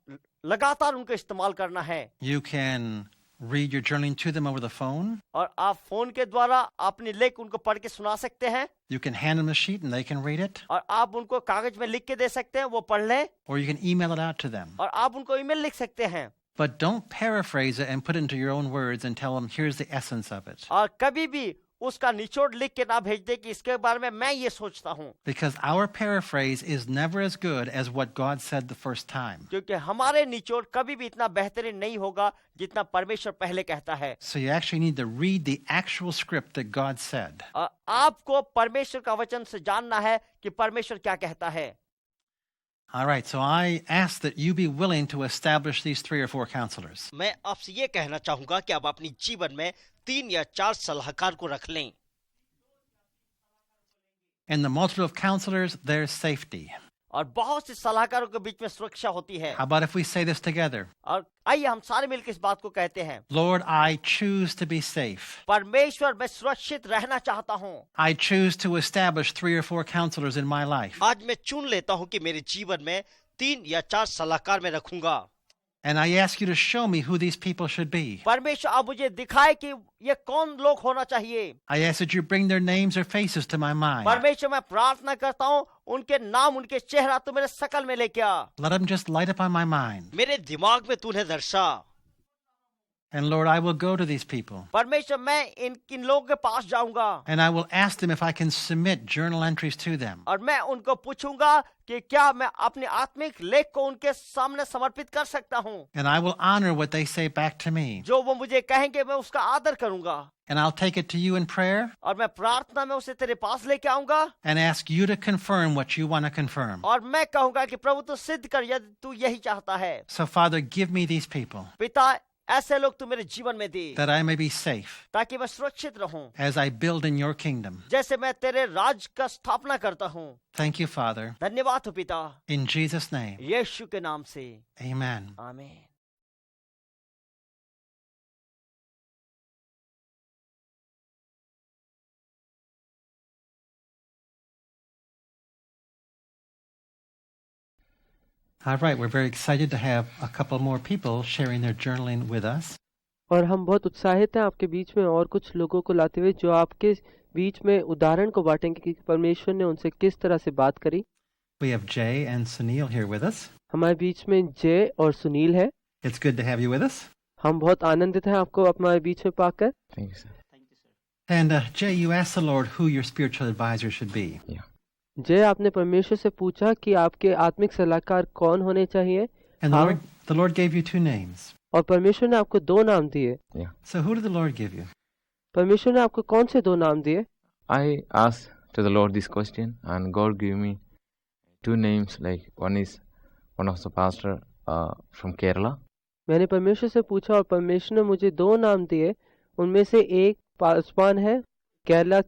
लगातार उनको इस्तेमाल करना है। You can read your journaling to them over the phone. और आप फोन के द्वारा अपनी लेख उनको पढ़ के सुना सकते हैं। You can hand them the sheet and they can read it. और आप उनको कागज में लिख के दे सकते हैं, वो पढ़ लें। Or you can email it out to them. और आप उनको ईमेल लिख सकते हैं। But don't paraphrase it and put it into your own words and tell them, here's the essence of it. और कभी भी उसका निचोड़ लिख के ना भेज दे कि इसके बारे में मैं ये सोचता हूँ। Because our paraphrase is never as good as what God said the first time. क्योंकि हमारे निचोड़ कभी भी इतना बेहतरीन नहीं होगा जितना परमेश्वर पहले कहता है। So you actually need to read the actual script that God said. आपको परमेश्वर का वचन से जानना है कि परमेश्वर क्या कहता है। All right, so I ask that you be willing to establish these 3 or 4 counselors. मैं आपसे ये कहना चाहूंगा कि आप अपनी जीवन में 3 या 4 सलाहकार को रख लें। In the multitude of counselors, there's safety. और बहुत से सलाहकारों के बीच में सुरक्षा होती है। How about if we say this together? और आइए हम सारे मिलकर इस बात को कहते हैं। Lord, I choose to be safe. परमेश्वर, मैं सुरक्षित रहना चाहता हूँ। I choose to establish 3 or 4 counselors in my life. आज मैं चुन लेता हूँ कि मेरे जीवन में 3 या 4 सलाहकार मैं रखूंगा। And I ask you to show me who these people should be. परमेश्वर आप मुझे दिखाए कि ये कौन लोग होना चाहिए। I ask that you bring their names or faces to my mind. परमेश्वर मैं प्रार्थना करता हूँ उनके नाम, उनके चेहरा तो मेरे शकल में लेके आ। Let them just light up on my mind. मेरे दिमाग में तू उन्हें दर्शा। And Lord, I will go to these people. परमेश्वर मैं इन लोगों के पास जाऊंगा। And I will ask them if I can submit journal entries to them. और मैं उनको पूछूंगा कि क्या मैं अपने आत्मिक लेख को उनके सामने समर्पित कर सकता हूँ। And I will honor what they say back to me. जो वो मुझे कहेंगे मैं उसका आदर करूंगा। And I'll take it to you in prayer. और मैं प्रार्थना में उसे तेरे पास लेके आऊंगा। And ask you to confirm what you want to confirm. और मैं कहूंगा कि प्रभु तू सिद्ध कर यदि तू यही चाहता है। So Father, give me these people. पिता ऐसे लोग तू मेरे जीवन में दे that I may be safe ताकि मैं सुरक्षित रहूं as I build in your kingdom. जैसे मैं तेरे राज का स्थापना करता हूं। Thank you, Father. धन्यवाद हो पिता, In Jesus' name, यीशु के नाम से amen. आमीन। All right, we're very excited to have a couple more people sharing their journaling with us. और हम बहुत उत्साहित हैं आपके बीच में और कुछ लोगों को लाते हुए जो आपके बीच में उदाहरण को बांटेंगे कि परमेश्वर ने उनसे किस तरह से बात करी। We have Jay and Sunil here with us. हमारे बीच में जय और सुनील है। It's good to have you with us. हम बहुत आनंदित हैं आपको हमारे बीच में पाकर। Thank you, sir. And Jay, you asked the Lord who your spiritual advisor should be. Yeah. जय, आपने परमेश्वर से पूछा कि आपके आत्मिक सलाहकार कौन होने चाहिए। And the Lord gave you 2 names. और परमेश्वर ने आपको 2 नाम दिए। Yeah. So who did the Lord give you? परमेश्वर ने आपको कौन से 2 नाम दिए? I asked to the Lord this question, and God gave me 2 names. Like one of the pastor from Kerala. मैंने परमेश्वर से पूछा और परमेश्वर ने मुझे 2 नाम दिए। उनमें से एक पासवान है केरला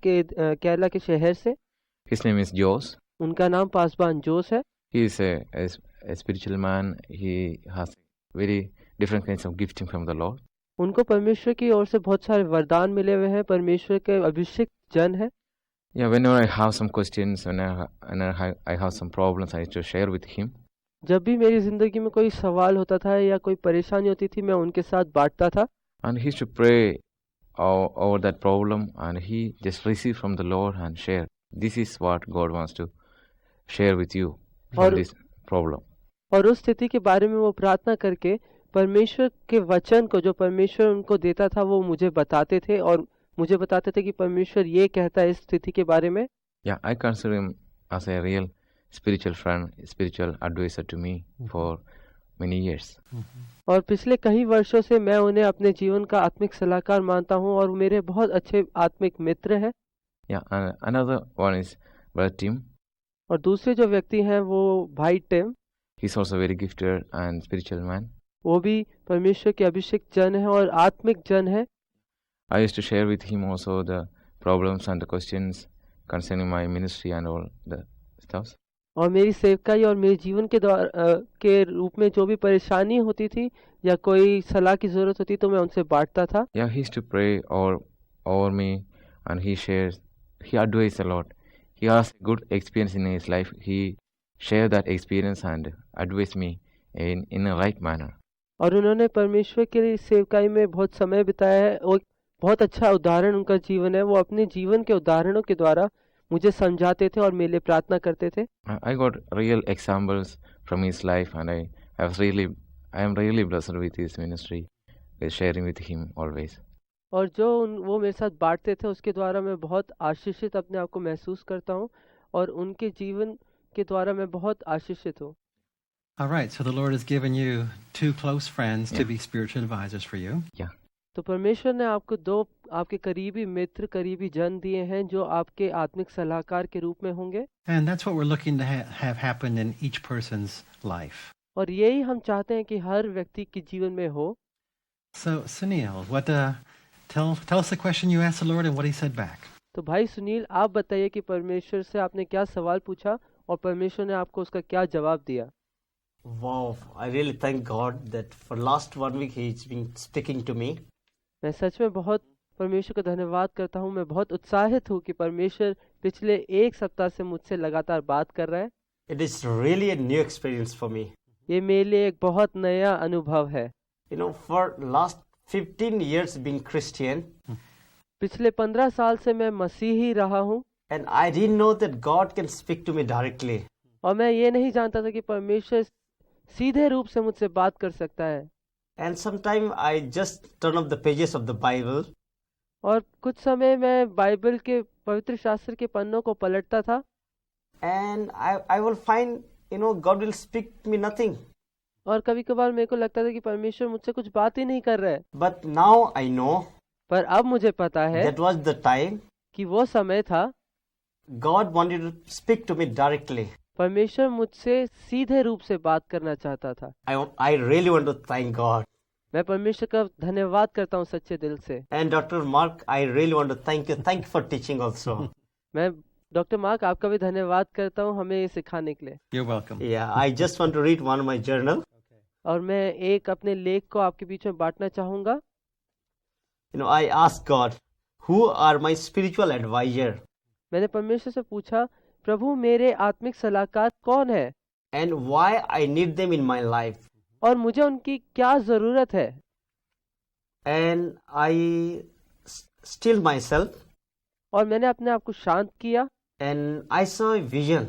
के शहर से। His name is Jose. उनका नाम पासवान जोस है। He is a spiritual man. He has very different kinds of gifting from the Lord. उनको परमेश्वर की ओर से बहुत सारे वरदान मिले हुए हैं। परमेश्वर के अभिषिक्त जन है। Yeah, whenever I have some questions, whenever I have some problems, I used to share with him. जब भी मेरी जिंदगी में कोई सवाल होता था या कोई परेशानी होती थी मैं उनके साथ बांटता था And he used to pray over that problem, and he just received from the Lord and share. This is what God wants to share with you from this problem. और उस स्थिति के बारे में वो प्रार्थना करके परमेश्वर के वचन को जो परमेश्वर उनको देता था वो मुझे बताते थे और मुझे बताते थे कि परमेश्वर ये कहता है इस स्थिति के बारे में. Yeah, I consider him as a real spiritual friend, spiritual advisor to me for many years. और पिछले कई वर्षों से मैं उन्हें अपने जीवन का आत्मिक सलाहकार मानता हूँ और मेरे बहुत अच्छे आत्मिक मित्र हैं. Yeah, and another one is Brother Tim. और दूसरे जो व्यक्ति हैं वो भाई Tim. He's also very gifted and spiritual man. वो भी परमेश्वर के अभिषेक जन है और आत्मिक जन है. I used to share with him also the problems and the questions concerning my ministry and all the stuff. और मेरी सेवकाई और मेरे जीवन के रूप में जो भी परेशानी होती थी या कोई सलाह की जरूरत होती तो मैं उनसे बांटता था. Yeah, he used to pray over me and he advised a lot. He has good experience in his life. He shared that experience and advised me in a right manner. और उन्होंने परमेश्वर के सेवकाई में बहुत समय बिताया है और बहुत अच्छा उदाहरण उनका जीवन है. वो अपने जीवन के उदाहरणों के द्वारा मुझे समझाते थे और मेरे लिए प्रार्थना करते थे. I got real examples from his life and I am really blessed with his ministry, with sharing with him always. और जो वो मेरे साथ बांटते थे उसके द्वारा मैं बहुत आशीषित अपने आप को महसूस करता हूँ और उनके जीवन के द्वारा मैं बहुत आशीषित हूँ. All right, so the Lord has given you two close friends to be spiritual advisors for you. Yeah. तो परमेश्वर ने आपको दो आपके करीबी मित्र करीबी जन दिए हैं जो आपके आत्मिक सलाहकार के रूप में होंगे. And that's what we're looking to have happen in each person's life. और यही हम चाहते हैं कि हर व्यक्ति के जीवन में हो. So, Sunil, tell us the question you asked the Lord and what He said back. तो भाई सुनील आप बताइए कि परमेश्वर से आपने क्या सवाल पूछा और परमेश्वर ने आपको उसका क्या जवाब दिया. Wow, I really thank God that for last 1 week He's been speaking to me. मैं सच में बहुत परमेश्वर का धन्यवाद करता हूँ. मैं बहुत उत्साहित हूँ कि परमेश्वर पिछले 1 सप्ताह से मुझसे लगातार बात कर रहा है. It is really a new experience for me. ये मेरे लिए एक बहुत नया अनुभव है. You know, for last 15 years being Christian, पिछले 15 साल से मैं मसीही रहा हूँ. And I didn't know that God can speak to me directly. और मैं ये नहीं जानता था कि परमेश्वर सीधे रूप से मुझसे बात कर सकता है. And sometime I just turn up the pages of the Bible. और कुछ समय मैं बाइबल के पवित्र शास्त्र के पन्नों को पलटता था. And I will find, God will speak me nothing. और कभी कभार मेरे को लगता था कि परमेश्वर मुझसे कुछ बात ही नहीं कर रहा है. But now I know. पर अब मुझे पता है that was the time कि वो समय था. God wanted to speak to me directly. परमेश्वर मुझसे सीधे रूप से बात करना चाहता था. I really want to thank God. मैं परमेश्वर का धन्यवाद करता हूँ सच्चे दिल से. And Dr. Mark, I really want to thank you. Thank you for teaching also. मैं डॉक्टर मार्क आपका भी धन्यवाद करता हूँ हमें सिखाने के लिए. You're welcome. Yeah, I just want to read one of my journal. और मैं एक अपने लेख को आपके बीच में बांटना चाहूँगा. I asked God, who are my spiritual advisor? मैंने परमेश्वर से पूछा प्रभु मेरे आत्मिक सलाहकार कौन है. And why I need them in my life. और मुझे उनकी क्या जरूरत है. And I still myself. और मैंने अपने आप को शांत किया. And I saw a vision.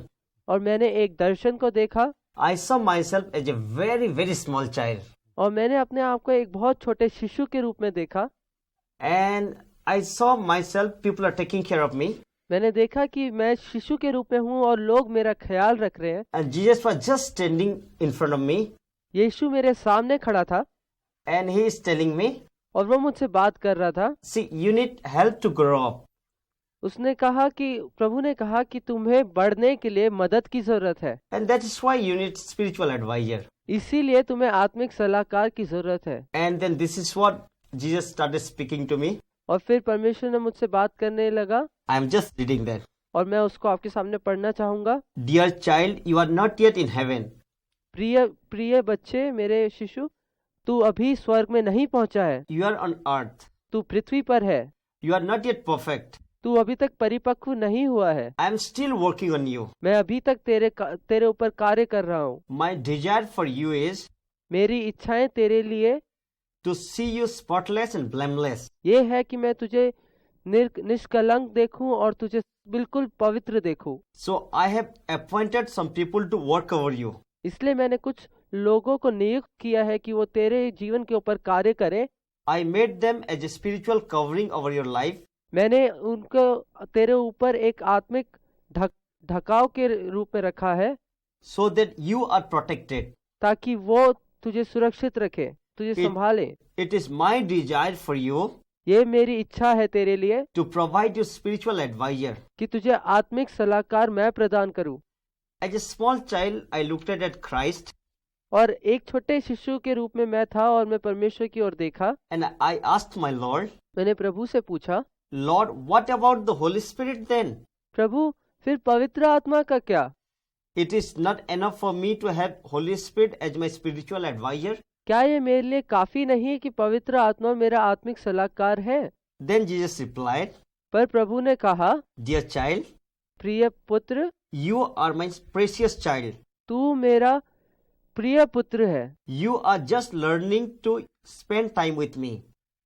और मैंने एक दर्शन को देखा. I saw myself as a very, very small child. और मैंने अपने आप को एक बहुत छोटे शिशु के रूप में देखा. And I saw myself, people are taking care of me. मैंने देखा कि मैं शिशु के रूप में हूँ और लोग मेरा ख्याल रख रहे हैं. And Jesus was just standing in front of me. यीशु मेरे सामने खड़ा था. And he is telling me. और वो मुझसे बात कर रहा था. See, you need help to grow up. उसने कहा कि प्रभु ने कहा कि तुम्हें बढ़ने के लिए मदद की जरूरत है. And that is why you need spiritual advisor. इसीलिए तुम्हें आत्मिक सलाहकार की जरूरत है. And then this is what Jesus started speaking to me. और फिर परमेश्वर ने मुझसे बात करने लगा. I am just reading that. और मैं उसको आपके सामने पढ़ना चाहूंगा. Dear child, you are not yet in heaven. प्रिय बच्चे मेरे शिशु तू अभी स्वर्ग में नहीं पहुंचा है. You are on earth. तू पृथ्वी पर है. You are not yet perfect. तू अभी तक परिपक्व नहीं हुआ है। I am still working on you. मैं अभी तक तेरे ऊपर कार्य कर रहा हूँ। My desire for you is मेरी इच्छाएं तेरे लिए to see you spotless and blameless. ये है कि मैं तुझे निष्कलंक देखूं और तुझे बिल्कुल पवित्र देखूं। So I have appointed some people to work over you. इसलिए मैंने कुछ लोगों को नियुक्त किया है कि वो तेरे जीवन के ऊपर कार्य करें। I made them as a spiritual covering over your life. मैंने उनको तेरे ऊपर एक आत्मिक ढकाव के रूप में रखा है, so that you are protected. ताकि वो तुझे सुरक्षित रखे, तुझे संभाले। It is my desire for you ये मेरी इच्छा है तेरे लिए to provide you spiritual advisor. कि तुझे आत्मिक सलाहकार मैं प्रदान करूं। As a small child, I looked at Christ और एक छोटे शिशु के रूप में मैं था और मैं परमेश्वर की ओर देखा। and I asked my Lord, मैंने प्रभु से पूछा, Lord, what about the Holy Spirit then? प्रभु फिर पवित्र आत्मा का क्या? It is not enough for me to have Holy Spirit as my spiritual advisor. क्या ये मेरे लिए काफी नहीं कि पवित्र आत्मा मेरा आत्मिक सलाहकार है? Then Jesus replied, पर प्रभु ने कहा, Dear child, प्रिय पुत्र, you are my precious child. तू मेरा प्रिय पुत्र है। You are just learning to spend time with me.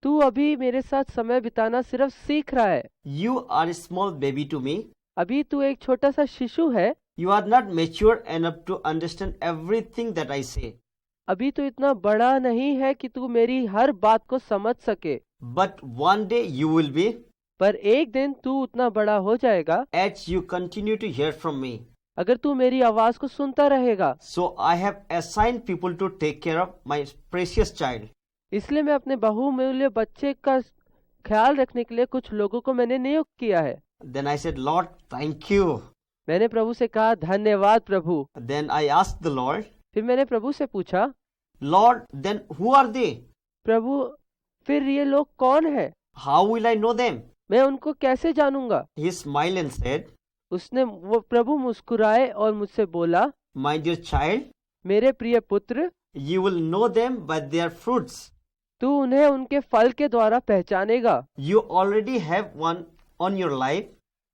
तू अभी मेरे साथ समय बिताना सिर्फ सीख रहा है। You are a small baby to me. अभी तू एक छोटा सा शिशु है। You are not mature enough to understand everything that I say. अभी तो इतना बड़ा नहीं है कि तू मेरी हर बात को समझ सके। But one day you will be, पर एक दिन तू उतना बड़ा हो जाएगा as you continue to hear from me. अगर तू मेरी आवाज को सुनता रहेगा। So I have assigned people to take care of my precious child. इसलिए मैं अपने बहुमूल्य बच्चे का ख्याल रखने के लिए कुछ लोगों को मैंने नियुक्त किया है। Then I said, Lord, thank you. मैंने प्रभु से कहा, धन्यवाद प्रभु। Then I asked the Lord, फिर मैंने प्रभु से पूछा, Lord, then who are they? प्रभु फिर ये लोग कौन है? How will I know them? मैं उनको कैसे जानूंगा? He smiled and said, वो प्रभु मुस्कुराए और मुझसे बोला, My dear child, मेरे प्रिय पुत्र, you will know them by their fruits. तू उन्हें उनके फल के द्वारा पहचानेगा। You already have one on your life.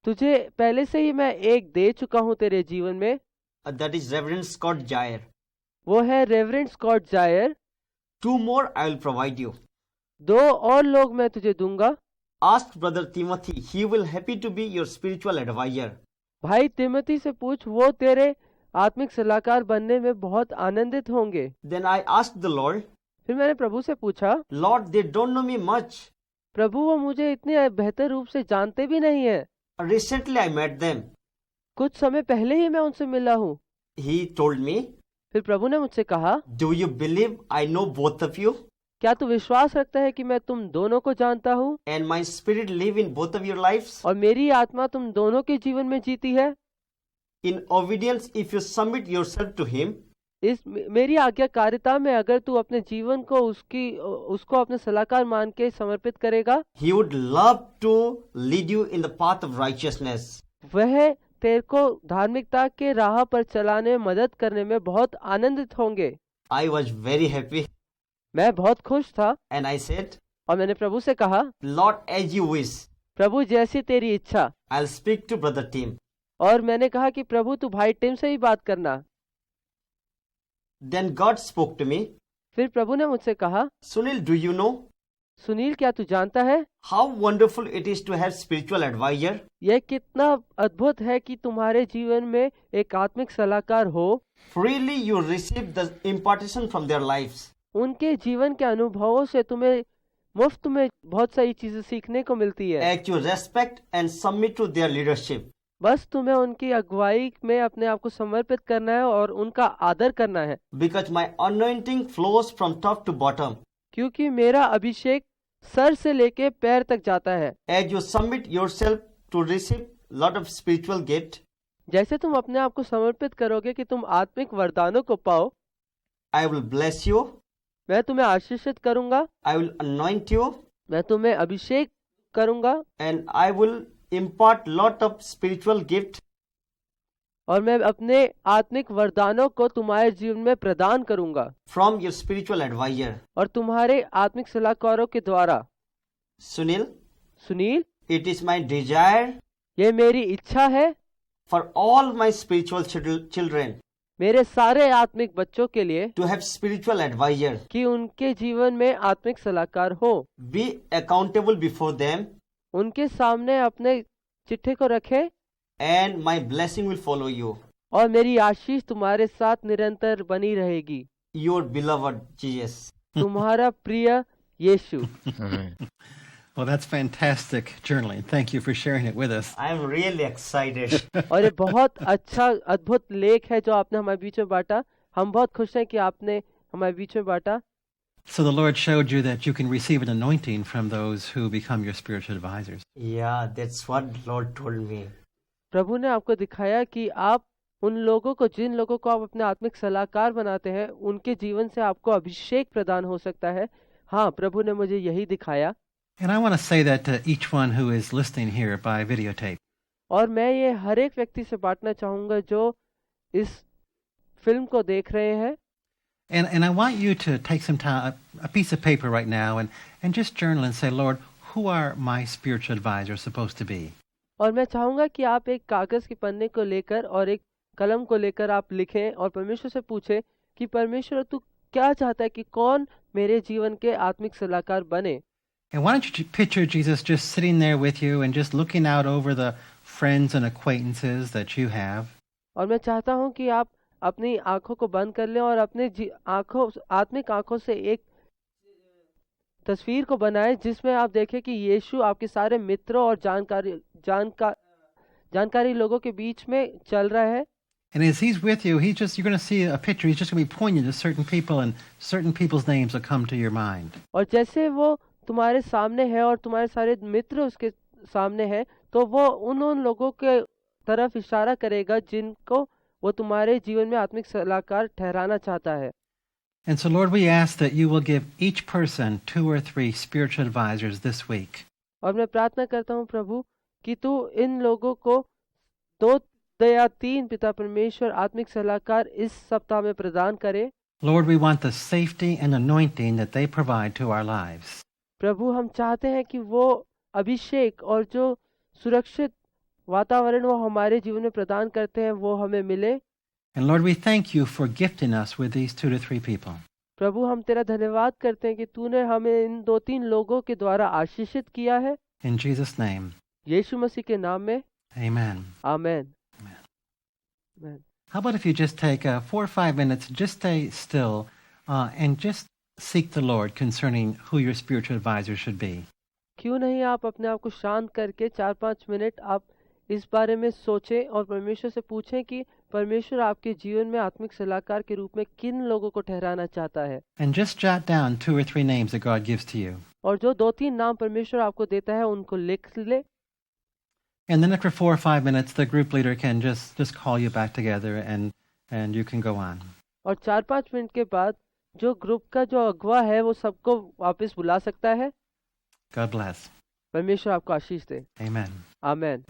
तुझे पहले से ही मैं एक दे चुका हूँ तेरे जीवन में। That is Reverend Scott Jair. वो है reverend Scott Jair. 2 more I will provide you. 2 और लोग मैं तुझे दूंगा। Ask Brother Timothy. He will happy to be your spiritual advisor. भाई तिमोथी से पूछ, वो तेरे आत्मिक सलाहकार बनने में बहुत आनंदित होंगे। Then I asked the Lord, फिर मैंने प्रभु से पूछा, Lord, they don't know me much. प्रभु वो मुझे इतने बेहतर रूप से जानते भी नहीं है। Recently I met them. कुछ समय पहले ही मैं उनसे मिला हूँ। He told me, फिर प्रभु ने मुझसे कहा, Do you believe I know both of you? क्या तू विश्वास रखता है कि मैं तुम दोनों को जानता हूँ And my spirit live in both of your lives? और मेरी आत्मा तुम दोनों के जीवन में जीती है? In obedience, if you submit yourself to Him, मेरी आज्ञाकारिता में अगर तू अपने जीवन को उसको अपने सलाहकार मान के समर्पित करेगा, He would love to lead you in the path of righteousness. वह तेरे को धार्मिकता के राह पर चलाने में मदद करने में बहुत आनंदित होंगे। I was very happy. मैं बहुत खुश था And I said, और मैंने प्रभु से कहा, Lord, as you wish. प्रभु जैसी तेरी इच्छा। I'll speak to Brother Tim. और मैंने कहा कि प्रभु तू भाई टिम से ही बात करना। Then God spoke to me. फिर प्रभु ने मुझसे कहा, Sunil, do you know Sunil क्या तू जानता है how wonderful it is to have spiritual advisor? यह कितना अद्भुत है कि तुम्हारे जीवन में एक आत्मिक सलाहकार हो। Freely you receive the impartation from their lives. उनके जीवन के अनुभवों से तुम्हें मुफ्त में बहुत सारी चीजें सीखने को मिलती है। As you respect and submit to their leadership. बस तुम्हें उनकी अगुवाई में अपने आप को समर्पित करना है और उनका आदर करना है। Because my anointing flows from top to bottom. क्योंकि मेरा अभिषेक सर से लेके पैर तक जाता है। As you submit yourself to receive lot of spiritual gift, जैसे तुम अपने आप को समर्पित करोगे कि तुम आत्मिक वरदानों को पाओ, I will bless you. मैं तुम्हें आशीषित करूंगा, I will anoint you. मैं तुम्हें अभिषेक करूंगा And I will impart lot of spiritual gift. और मैं अपने आत्मिक वरदानों को तुम्हारे जीवन में प्रदान करूंगा From your spiritual advisor. और तुम्हारे आत्मिक सलाहकारों के द्वारा। Sunil, Sunil, It is my desire ये मेरी इच्छा है for all my spiritual children मेरे सारे आत्मिक बच्चों के लिए to have spiritual advisor. कि उनके जीवन में आत्मिक सलाहकार हो, Be accountable before them, उनके सामने अपने चिट्ठे को रखे, and my blessing will follow you. और मेरी आशीष तुम्हारे साथ निरंतर बनी रहेगी। Your beloved Jesus. तुम्हारा प्रिय यीशु। Amen. Well, that's fantastic journaling. Thank you for sharing it with us. I am really excited. और ये बहुत अच्छा अद्भुत लेख है जो आपने हमारे बीच में बांटा। हम बहुत खुश हैं कि आपने हमारे बीच में बांटा। So the Lord showed you that you can receive an anointing from those who become your spiritual advisors. Yeah, that's what Lord told me. प्रभु ने आपको दिखाया कि आप उन लोगों को, जिन लोगों को आप अपने आत्मिक सलाहकार बनाते हैं, उनके जीवन से आपको अभिषेक प्रदान हो सकता है। हाँ, प्रभु ने मुझे यही दिखाया। And I want to say that to each one who is listening here by videotape. और मैं ये हर एक व्यक्ति से बांटना चाहूँगा जो इस फिल्म को देख रहे हैं। And I want you to take some time, a piece of paper right now, and just journal and say, Lord, who are my spiritual advisors supposed to be? और मैं चाहूँगा कि आप एक कागज के पन्ने को लेकर और एक कलम को लेकर आप लिखें और परमेश्वर से पूछें कि परमेश्वर तू क्या चाहता है कि कौन मेरे जीवन के आत्मिक सलाहकार बने। And why don't you picture Jesus just sitting there with you and just looking out over the friends and acquaintances that you have? और मैं चाहता हूँ कि आप अपनी आंखों को बंद कर लें और अपने आत्मिक आंखों से एक तस्वीर को बनाएं जिसमें आप देखें कि यीशु आपके सारे मित्रों और जानकारी लोगों के बीच में चल रहा है। And as he's with you, you're going to see a picture. He's just going to be pointing to certain people, and certain people's names will come to your mind. और जैसे वो तुम्हारे सामने है और तुम्हारे सारे मित्र उसके सामने है, तो वो उन लोगों के तरफ इशारा करेगा जिनको वो तुम्हारे जीवन में आत्मिक सलाहकार ठहराना चाहता है। And so, Lord, we ask that you will give each person 2 or 3 spiritual advisors this week. और मैं प्रार्थना करता हूँ प्रभु कि तू इन लोगों को 2 या 3 पिता परमेश्वर आत्मिक सलाहकार इस सप्ताह में प्रदान करे। Lord, we want the safety and anointing that they provide to our lives. प्रभु हम चाहते हैं कि वो अभिषेक और जो सुरक्षित वातावरण वो हमारे जीवन में प्रदान करते हैं वो हमें मिले। And Lord, we thank you for gifting us with these 2 to 3 people. प्रभु हम तेरा धन्यवाद करते हैं कि तूने हमें इन 2-3 लोगों के द्वारा आशीषित किया है। In Jesus' name, यीशु मसीह के नाम में amen. Amen. How about if you just take 4 or 5 minutes, just stay still, and just seek the Lord concerning who your spiritual advisor should be. क्यों नहीं आप अपने आप को शांत करके 4-5 मिनट आप इस बारे में सोचें और परमेश्वर से पूछें कि परमेश्वर आपके जीवन में आत्मिक सलाहकार के रूप में किन लोगों को ठहराना चाहता है। And just jot down 2 or 3 names that God gives to you. और जो 2-3 नाम परमेश्वर आपको देता है उनको लिख ले। And then after 4 or 5 minutes, the group leader can just call you back together, and you can go on. और 4-5 मिनट के बाद जो ग्रुप का जो अगवा है वो सबको वापस बुला सकता है। God bless. परमेश्वर आपको आशीष दे। Amen. आमेन।